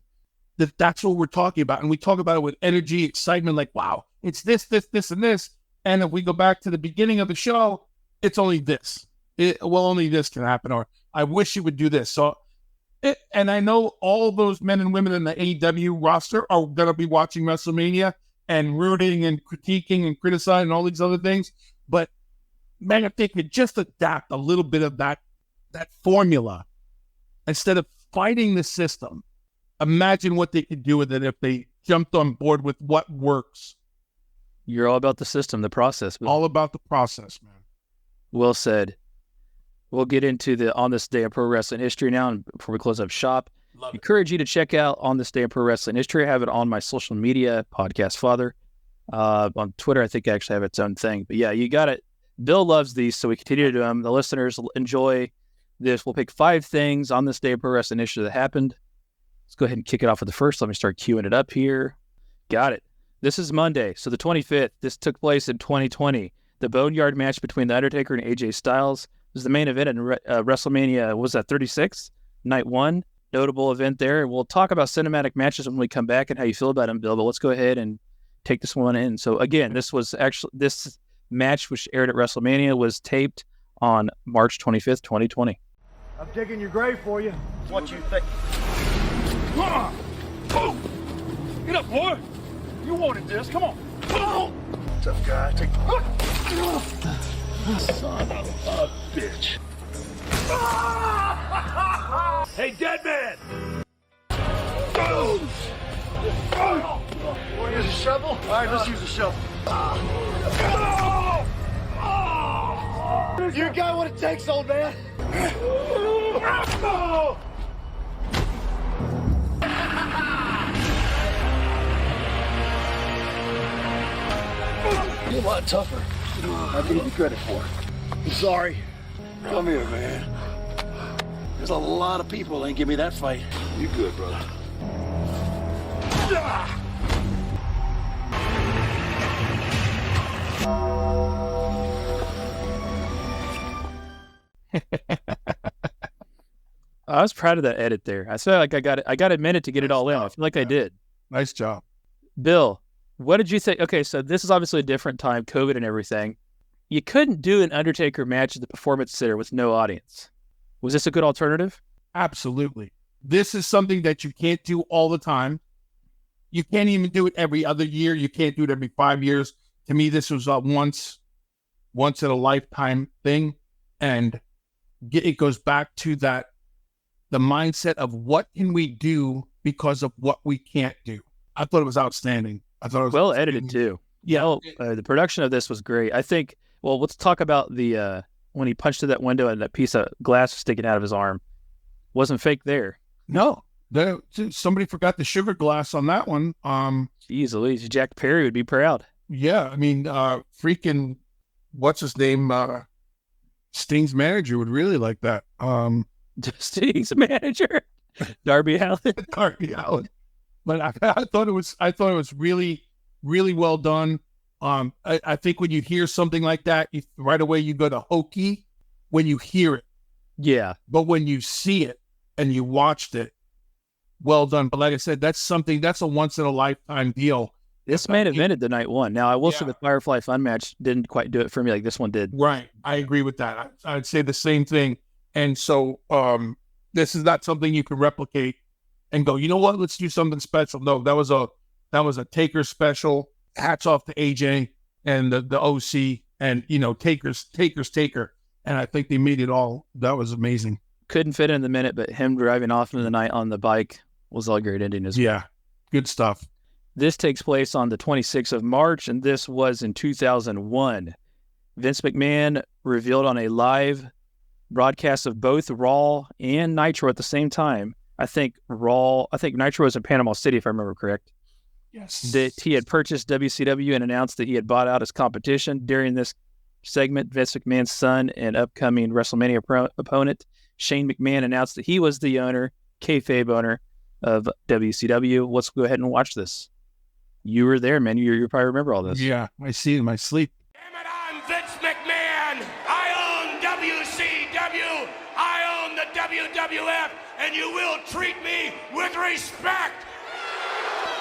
that's what we're talking about. And we talk about it with energy, excitement, like, wow, it's this, and this. And if we go back to the beginning of the show, it's only this. Only this can happen, or I wish you would do this. So, and I know all those men and women in the AEW roster are going to be watching WrestleMania and rooting and critiquing and criticizing and all these other things. But man, if they could just adapt a little bit of that formula instead of fighting the system, imagine what they could do with it if they jumped on board with what works. You're all about the system, the process. All about the process, man. Well said. We'll get into the On This Day of Pro Wrestling History now, and before we close up shop. Encourage you to check out On This Day of Pro Wrestling History. I have it on my social media, Podcast Father. On Twitter, I think I actually have its own thing. But yeah, you got it. Bill loves these, so we continue to do them. The listeners will enjoy this. We'll pick 5 things on this day of Pro Wrestling History that happened. Let's go ahead and kick it off with the first. Let me start queuing it up here. Got it. This is Monday, so the 25th. This took place in 2020. The Boneyard match between The Undertaker and AJ Styles was the main event in WrestleMania. Was that 36? Night 1. Notable event there. We'll talk about cinematic matches when we come back and how you feel about them, Bill, but let's go ahead and take this one in. So again, this match, which aired at WrestleMania, was taped on March 25th, 2020. I'm digging your grave for you. What you think? Get up, boy! You wanted this. Come on. Tough guy. Take. Son of a bitch. Hey, dead man! Use a shovel? All right, let's use a shovel. You got what it takes, old man. You're a lot tougher. I give you credit for it. I'm sorry. Come here, man. There's a lot of people that ain't give me that fight. You good, brother. I was proud of that edit there. I feel like I got a minute to get it all in. I feel like I did. Nice job. Bill, what did you think? Okay, so this is obviously a different time, COVID and everything. You couldn't do an Undertaker match at the Performance Center with no audience. Was this a good alternative? Absolutely. This is something that you can't do all the time. You can't even do it every other year. You can't do it every 5 years. To me, this was a once in a lifetime thing. And it goes back to the mindset of what can we do because of what we can't do. I thought it was outstanding. I thought it was well edited too. Yeah. The production of this was great. I think, well, let's talk about the, when he punched through that window and that piece of glass was sticking out of his arm. Wasn't fake there. No. Somebody forgot the sugar glass on that one. Jeez Louise, Jack Perry would be proud. Yeah, I mean, freaking, what's his name? Sting's manager would really like that. Sting's manager, Darby Allin. Darby Allin. But I thought it was really, really well done. I think when you hear something like that, right away you go to hokey when you hear it. Yeah. But when you see it and you watched it, well done. But like I said, that's a once in a lifetime deal. This main evented the night one. Now, I will say the Firefly Fun match didn't quite do it for me like this one did. Right. I agree with that. I'd say the same thing. And so this is not something you can replicate and go, you know what, let's do something special. No, that was a Taker special. Hats off to AJ and the OC and, Taker's Taker. And I think they made it all. That was amazing. Couldn't fit in the minute, but him driving off into the night on the bike was all a great ending as well. Yeah, good stuff. This takes place on the 26th of March, and this was in 2001. Vince McMahon revealed on a live broadcast of both Raw and Nitro at the same time. I think Nitro was in Panama City, if I remember correct. Yes. That he had purchased WCW and announced that he had bought out his competition. During this segment, Vince McMahon's son and upcoming WrestleMania opponent, Shane McMahon, announced that he was the owner, kayfabe owner, of WCW. Let's go ahead and watch this. You were there, man. You probably remember all this. Yeah, I see it in my sleep. Damn it, I'm Vince McMahon. I own WCW. I own the WWF, and you will treat me with respect,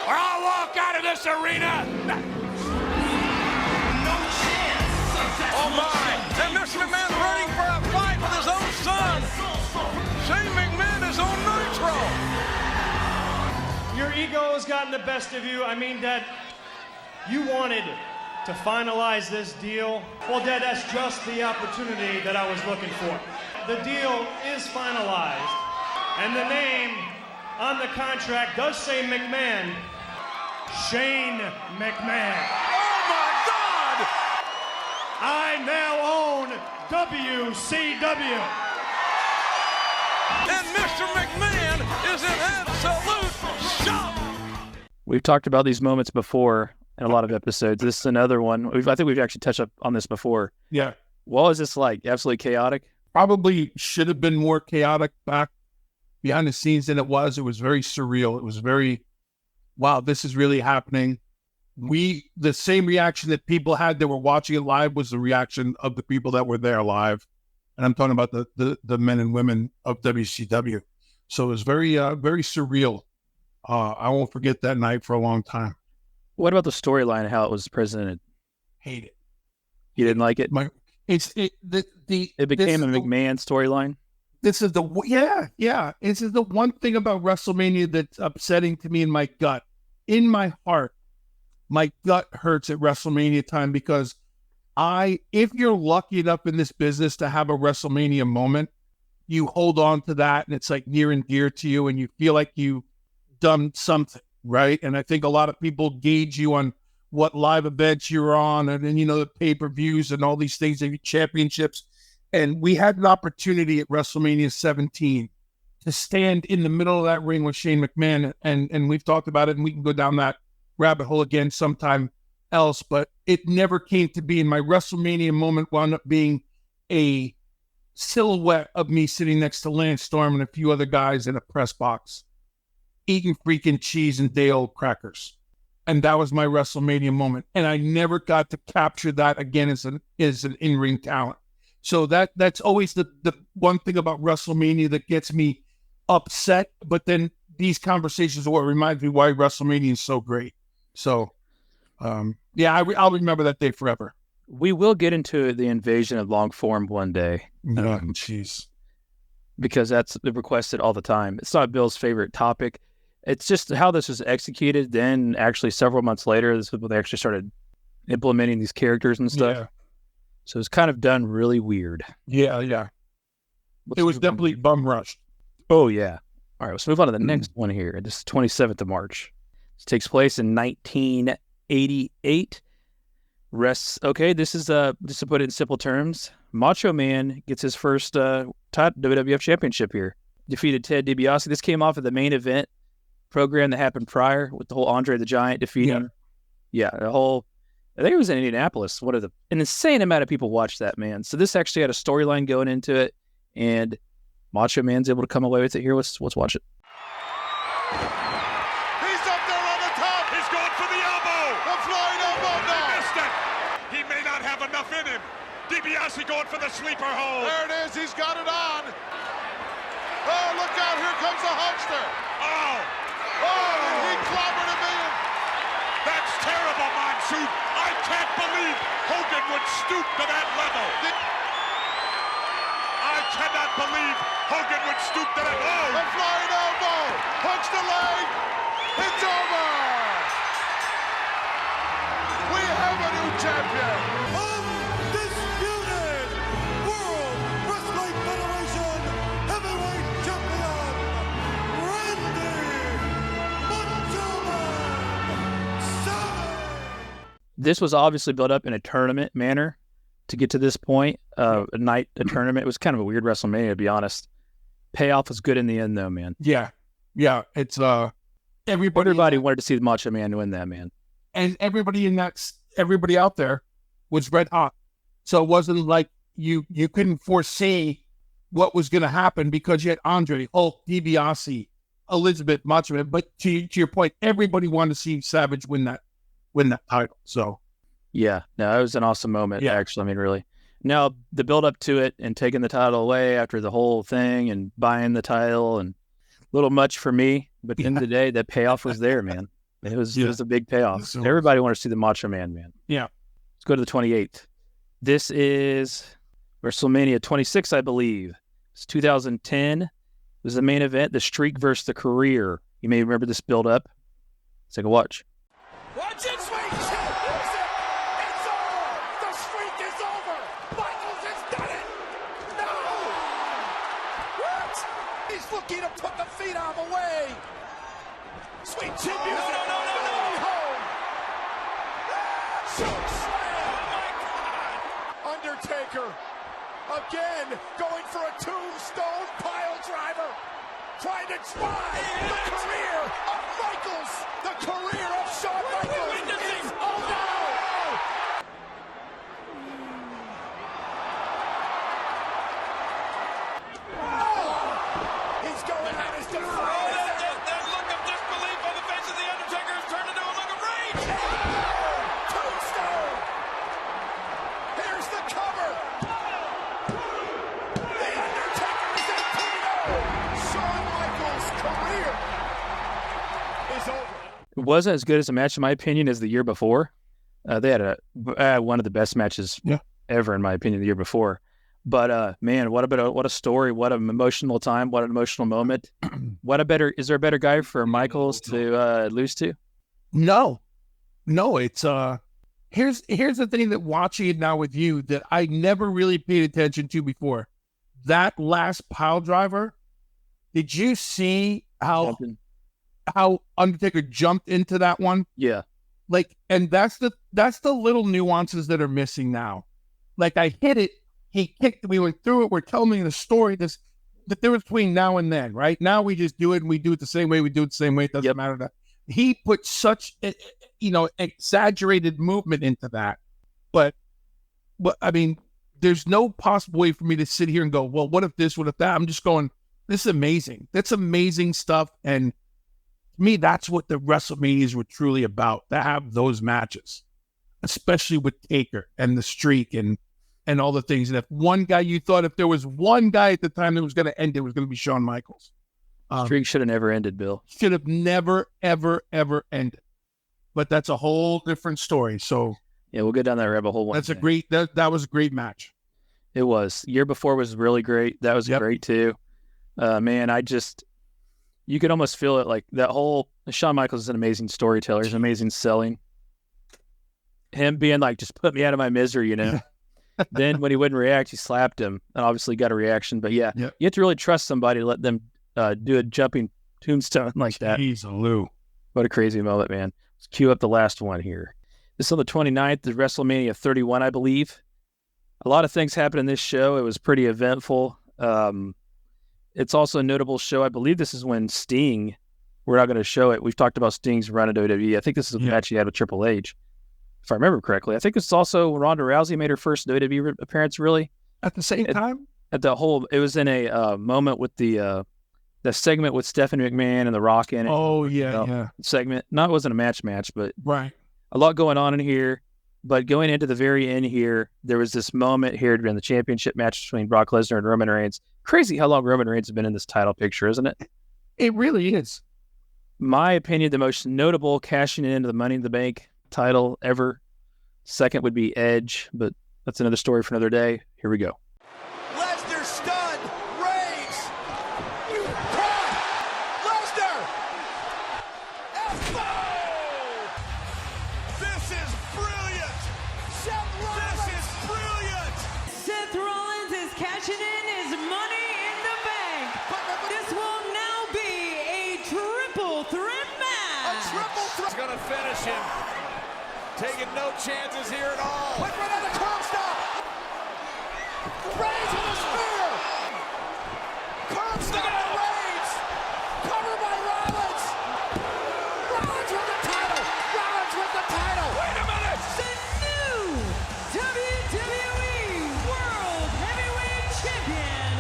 or I'll walk out of this arena. No chance. Oh my! And Mr. McMahon's running for a fight with his own son. Shane McMahon is on Nitro. Your ego has gotten the best of you. I mean, Dad, you wanted to finalize this deal. Well, Dad, that's just the opportunity that I was looking for. The deal is finalized, and the name on the contract does say McMahon. Shane McMahon. Oh my God! I now own WCW. And Mr. McMahon is in absolute shock. We've talked about these moments before in a lot of episodes. This is another one. I think we've actually touched up on this before. Yeah. What was this like? Absolutely chaotic? Probably should have been more chaotic back behind the scenes than it was. It was very surreal. It was very, wow, this is really happening. The same reaction that people had that were watching it live was the reaction of the people that were there live. And I'm talking about the men and women of WCW. So it was very, very surreal. I won't forget that night for a long time. What about the storyline and how it was presented? Hate it. You didn't like it? It became a McMahon storyline? This is This is the one thing about WrestleMania that's upsetting to me in my gut. In my heart, my gut hurts at WrestleMania time because if you're lucky enough in this business to have a WrestleMania moment, you hold on to that and it's like near and dear to you and you feel like you've done something, right? And I think a lot of people gauge you on what live events you're on and then, the pay-per-views and all these things, and championships. And we had an opportunity at WrestleMania 17 to stand in the middle of that ring with Shane McMahon. And we've talked about it and we can go down that rabbit hole again sometime else, but it never came to be. And my WrestleMania moment wound up being a silhouette of me sitting next to Lance Storm and a few other guys in a press box eating freaking cheese and day-old crackers. And that was my WrestleMania moment. And I never got to capture that again as an in-ring talent. So that's always the one thing about WrestleMania that gets me upset. But then these conversations are what reminds me why WrestleMania is so great. So, I'll remember that day forever. We will get into the invasion of long form one day. Jeez. Because that's requested all the time. It's not Bill's favorite topic. It's just how this was executed. Then actually several months later, this is when they actually started implementing these characters and stuff. Yeah. So it's kind of done really weird. Yeah. It was definitely bum rushed. Oh, yeah. All right, let's move on to the next one here. This is 27th of March. This takes place in 1988. This is, just to put it in simple terms, Macho Man gets his first WWF championship here. Defeated Ted DiBiase. This came off of the main event program that happened prior with the whole Andre the Giant defeating. Yeah, I think it was in Indianapolis. An insane amount of people watched that, man. So this actually had a storyline going into it, and Macho Man's able to come away with it here. Let's watch it. He's up there on the top. He's going for the elbow. The flying elbow. No. He missed it. He may not have enough in him. DiBiase going for the sleeper hold. There it is. He's got it on. Oh, look out. Here comes the Hulkster. Oh, he clobbered him in. That's terrible, Monsoon. I can't believe Hogan would stoop to that level. I cannot believe Hogan would stoop to that. Oh! A flying elbow. Hooks the leg. It's over. We have a new champion. Undisputed World Wrestling Federation Heavyweight Champion, Randy Macho Man Savage. This was obviously built up in a tournament manner to get to this point. A tournament. It was kind of a weird WrestleMania, to be honest. Payoff was good in the end, though, man. Yeah. It's everybody wanted to see the Macho Man win that, man. And everybody out there was red hot. So it wasn't like you couldn't foresee what was going to happen because you had Andre, Hulk, DiBiase, Elizabeth, Macho Man. But to your point, everybody wanted to see Savage win that title. So yeah, no, it was an awesome moment. Yeah, actually, I mean, really. Now the build up to it and taking the title away after the whole thing and buying the title and a little much for me, but at the end of the day, that payoff was there, man. It was a big payoff. So everybody wanted to see the Macho Man, man. Yeah. Let's go to the 28th. This is WrestleMania 26, I believe. It's 2010. It was the main event, the Streak versus the Career. You may remember this build up. Let's take a watch. Watch it, Streak! It's over! The Streak is over! Michaels has done it! No! What? He's looking to put the feet arm away! Sweet chin music! No! Choke slam! Oh my God! Undertaker again going for a tombstone pile driver! Trying to try the career of Michaels! The career of Shawn Michaels is over! He's going at his defiance! That look of disbelief on the face of the Undertaker has turned into a look of rage! Tombstone! Here's the cover! The Undertaker is in Pino! Shawn Michaels' career is over. It wasn't as good as a match, in my opinion, as the year before. They had one of the best matches ever, in my opinion, the year before. But man, what a story! What an emotional time! What an emotional moment! Is there a better guy for Michaels to lose to? No. It's here's the thing that watching it now with you that I never really paid attention to before. That last pile driver. Did you see how Undertaker jumped into that one? Yeah. Like, and that's the little nuances that are missing now. Like, I hit it, he kicked, we went through it, we're telling me the story, the difference between now and then, right? Now we just do it and we do it the same way, it doesn't matter that. He put such, exaggerated movement into that. But I mean, there's no possible way for me to sit here and go, well, what if this, what if that? I'm just going, this is amazing. That's amazing stuff. And to me, that's what the WrestleManias were truly about, to have those matches, especially with Taker and the Streak and all the things. And if one guy, you thought if there was one guy at the time that was going to end, it was going to be Shawn Michaels. Streak should have never ended, Bill. Should have never, ever, ever ended. But that's a whole different story. So yeah, we'll go down that rabbit hole. That's that was a great match. It was. Year before was really great. That was great too. Man, you could almost feel it, like that whole, Shawn Michaels is an amazing storyteller. He's amazing selling. Him being like, just put me out of my misery, Then when he wouldn't react, he slapped him and obviously got a reaction. But you have to really trust somebody to let them do a jumping tombstone like that. Jeez, Lou. What a crazy moment, man. Let's cue up the last one here. This is on the 29th, the WrestleMania 31, I believe. A lot of things happened in this show. It was pretty eventful. It's also a notable show. I believe this is when Sting, we're not going to show it. We've talked about Sting's run at WWE. I think this is a match he had with Triple H, if I remember correctly. I think it's also when Ronda Rousey made her first WWE appearance, really. At the same time? It was in a moment with the segment with Stephanie McMahon and The Rock in it. Oh, yeah. Segment. It wasn't a match, but right. A lot going on in here. But going into the very end here, there was this moment here during the championship match between Brock Lesnar and Roman Reigns. Crazy how long Roman Reigns has been in this title picture, isn't it? It really is. my opinion, the most notable cashing in into the Money in the Bank title ever. Second would be Edge, but that's another story for another day. Here we go. Lesnar stunned. Reigns. Caught. Lesnar. Elbow. This is brilliant. Seth Rollins. This is brilliant. Seth Rollins is cashing in his Money in the Bank. This will now be a triple threat match. A triple threat. He's going to finish him. Taking no chances here at all. Quick right on the curb stop. Reigns with a spear. Curb stop to Reigns. Cover by Rollins. Rollins with the title. Rollins with the title. Wait a minute. The new WWE World Heavyweight Champion,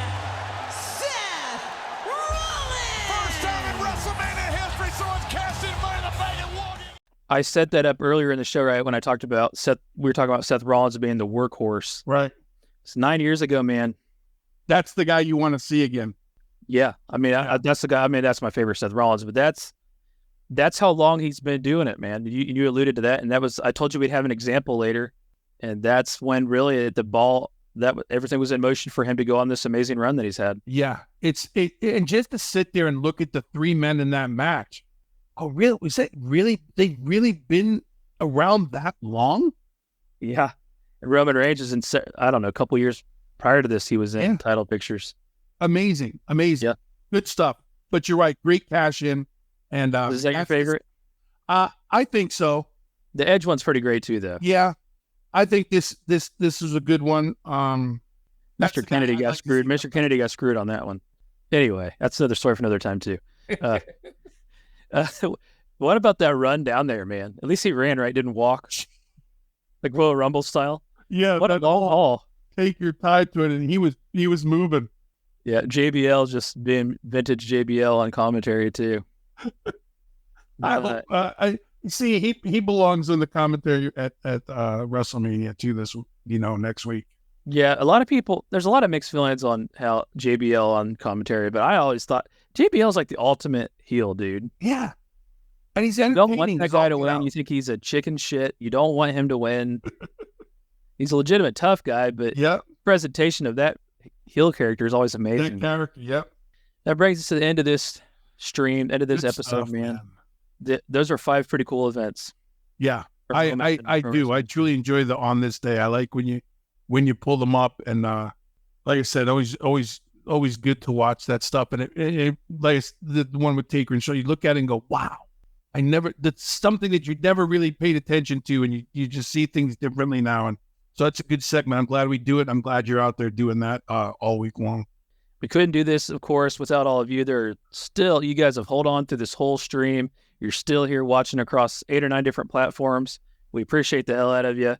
Seth Rollins. First time in WrestleMania history, someone's cashed in Money in the Bank and walking. I set that up earlier in the show, right? When I talked about we were talking about Seth Rollins being the workhorse. Right. It's 9 years ago, man. That's the guy you want to see again. Yeah. I mean, that's the guy. I mean, that's my favorite Seth Rollins, but that's how long he's been doing it, man. You alluded to that. And I told you we'd have an example later. And that's when really everything was in motion for him to go on this amazing run that he's had. Yeah. And just to sit there and look at the three men in that match. Oh, really? Was that really? They've really been around that long? Yeah. And Roman Reigns is I don't know, a couple years prior to this, he was in title pictures. Amazing. Yeah. Good stuff. But you're right. Great cash in. And is that your favorite? I think so. The Edge one's pretty great too, though. Yeah. I think this is a good one. Mr. Kennedy got screwed. Mr. Kennedy got screwed on that one. Anyway, that's another story for another time too. What about that run down there, man? At least he ran, right? Didn't walk. Like Royal Rumble style. Yeah. What a long haul. Take your time to it. And he was moving. Yeah. JBL just being vintage JBL on commentary too. I see he belongs in the commentary at WrestleMania too next week. Yeah. There's a lot of mixed feelings on how JBL on commentary, but I always thought JBL's like the ultimate heel, dude. Yeah. And he's entertaining. You don't want that guy to win. Out. You think he's a chicken shit. You don't want him to win. He's a legitimate tough guy, but presentation of that heel character is always amazing. That character, yep. That brings us to the end of this stream, end of this episode, man. Those are 5 pretty cool events. Yeah, I do. I truly enjoy the On This Day. I like when you pull them up, and like I said, always good to watch that stuff. And it like the one with Taker and Shaw, you look at it and go, wow. That's something that you never really paid attention to, and you just see things differently now. And so that's a good segment. I'm glad we do it. I'm glad you're out there doing that all week long. We couldn't do this, of course, without all of you. You guys have held on through this whole stream. You're still here watching across 8 or 9 different platforms. We appreciate the hell out of you.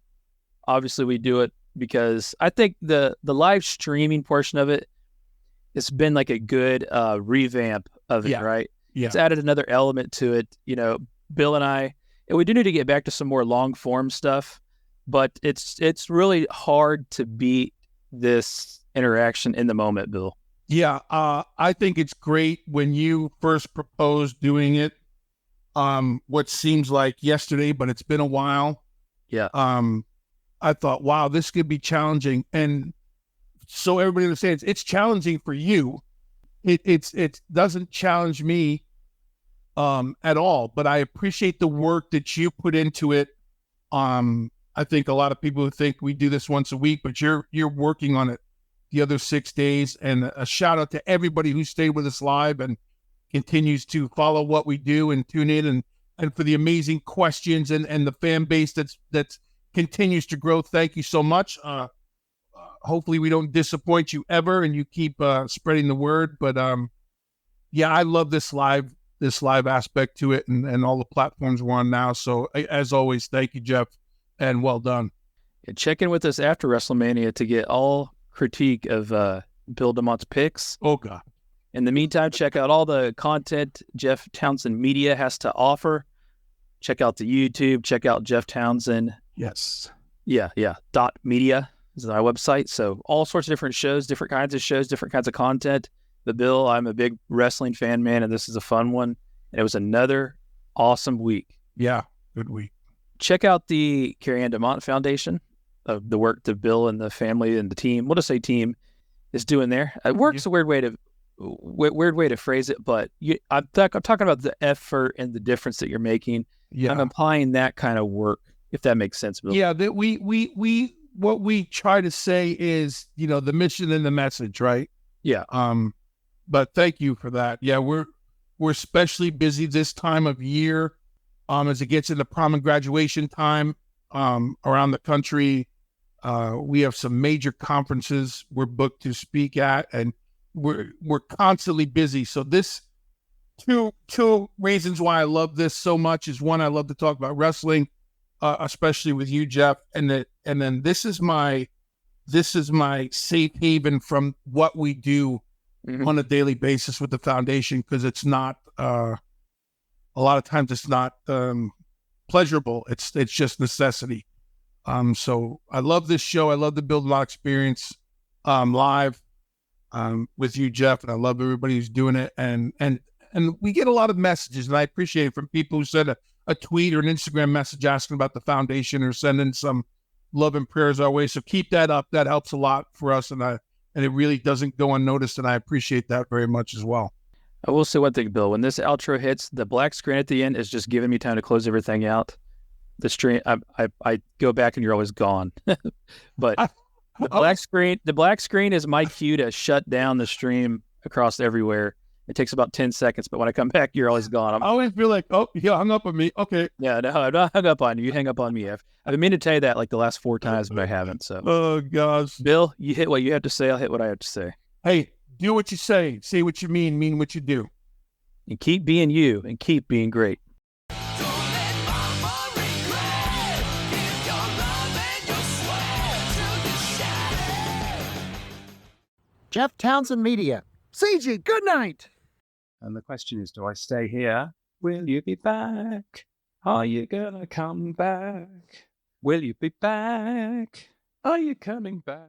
Obviously, we do it because I think the live streaming portion of it, it's been like a good revamp of it, right? Yeah. It's added another element to it. Bill and we do need to get back to some more long form stuff, but it's really hard to beat this interaction in the moment, Bill. Yeah. I think it's great when you first proposed doing it. What seems like yesterday, but it's been a while. Yeah. I thought, wow, this could be challenging. And so everybody understands it's challenging for you. It doesn't challenge me at all, but I appreciate the work that you put into it. I think a lot of people who think we do this once a week, but you're working on it the other 6 days. And a shout out to everybody who stayed with us live and continues to follow what we do and tune in and for the amazing questions and the fan base that's continues to grow. Thank you so much. Hopefully we don't disappoint you ever and you keep spreading the word. But yeah, I love this live aspect to it and all the platforms we're on now. So as always, thank you, Jeff, and well done. And check in with us after WrestleMania to get all critique of Bill DeMott's picks. Oh, God. In the meantime, check out all the content Jeff Townsend Media has to offer. Check out the YouTube. Check out Jeff Townsend. Yes. Yeah. .media is our website. So all sorts of different shows, different kinds of content. But Bill, I'm a big wrestling fan, man, and this is a fun one. And it was another awesome week. Yeah, good week. Check out the Carrie Ann DeMott Foundation, of the work that Bill and the family and the team, we'll just say team, is doing there. Work's a weird way to phrase it, but I'm talking about the effort and the difference that you're making. Yeah. I'm applying that kind of work, if that makes sense, Bill. Yeah, that what we try to say is, the mission and the message, right? Yeah. But thank you for that. Yeah, we're especially busy this time of year, as it gets into prom and graduation time, around the country. We have some major conferences we're booked to speak at, and we're constantly busy. So this two reasons why I love this so much is, one, I love to talk about wrestling, especially with you, Jeff, and then this is my safe haven from what we do on a daily basis with the foundation, because it's not a lot of times it's not pleasurable. It's just necessity. So I love this show. I love the Bill DeMott Experience live with you, Jeff, and I love everybody who's doing it. And we get a lot of messages, and I appreciate it, from people who send a tweet or an Instagram message asking about the foundation or sending some love and prayers our way. So keep that up. That helps a lot for us, and it really doesn't go unnoticed, and I appreciate that very much as well. I will say one thing, Bill. When this outro hits, the black screen at the end is just giving me time to close everything out. The stream, I go back and you're always gone. But the black screen is my cue to shut down the stream across everywhere. It takes about 10 seconds, but when I come back, you're always gone. I always feel like, oh, he hung up on me. Okay. Yeah, no, I'm not hung up on you. You hang up on me. I've been meaning to tell you that like the last 4 times, but I haven't. So. Oh gosh. Bill, you hit what you have to say. I'll hit what I have to say. Hey, do what you say what you mean what you do. And keep being you and keep being great. Jeff Townsend Media. CG, good night. And the question is, do I stay here? Will you be back? Are you gonna come back? Will you be back? Are you coming back?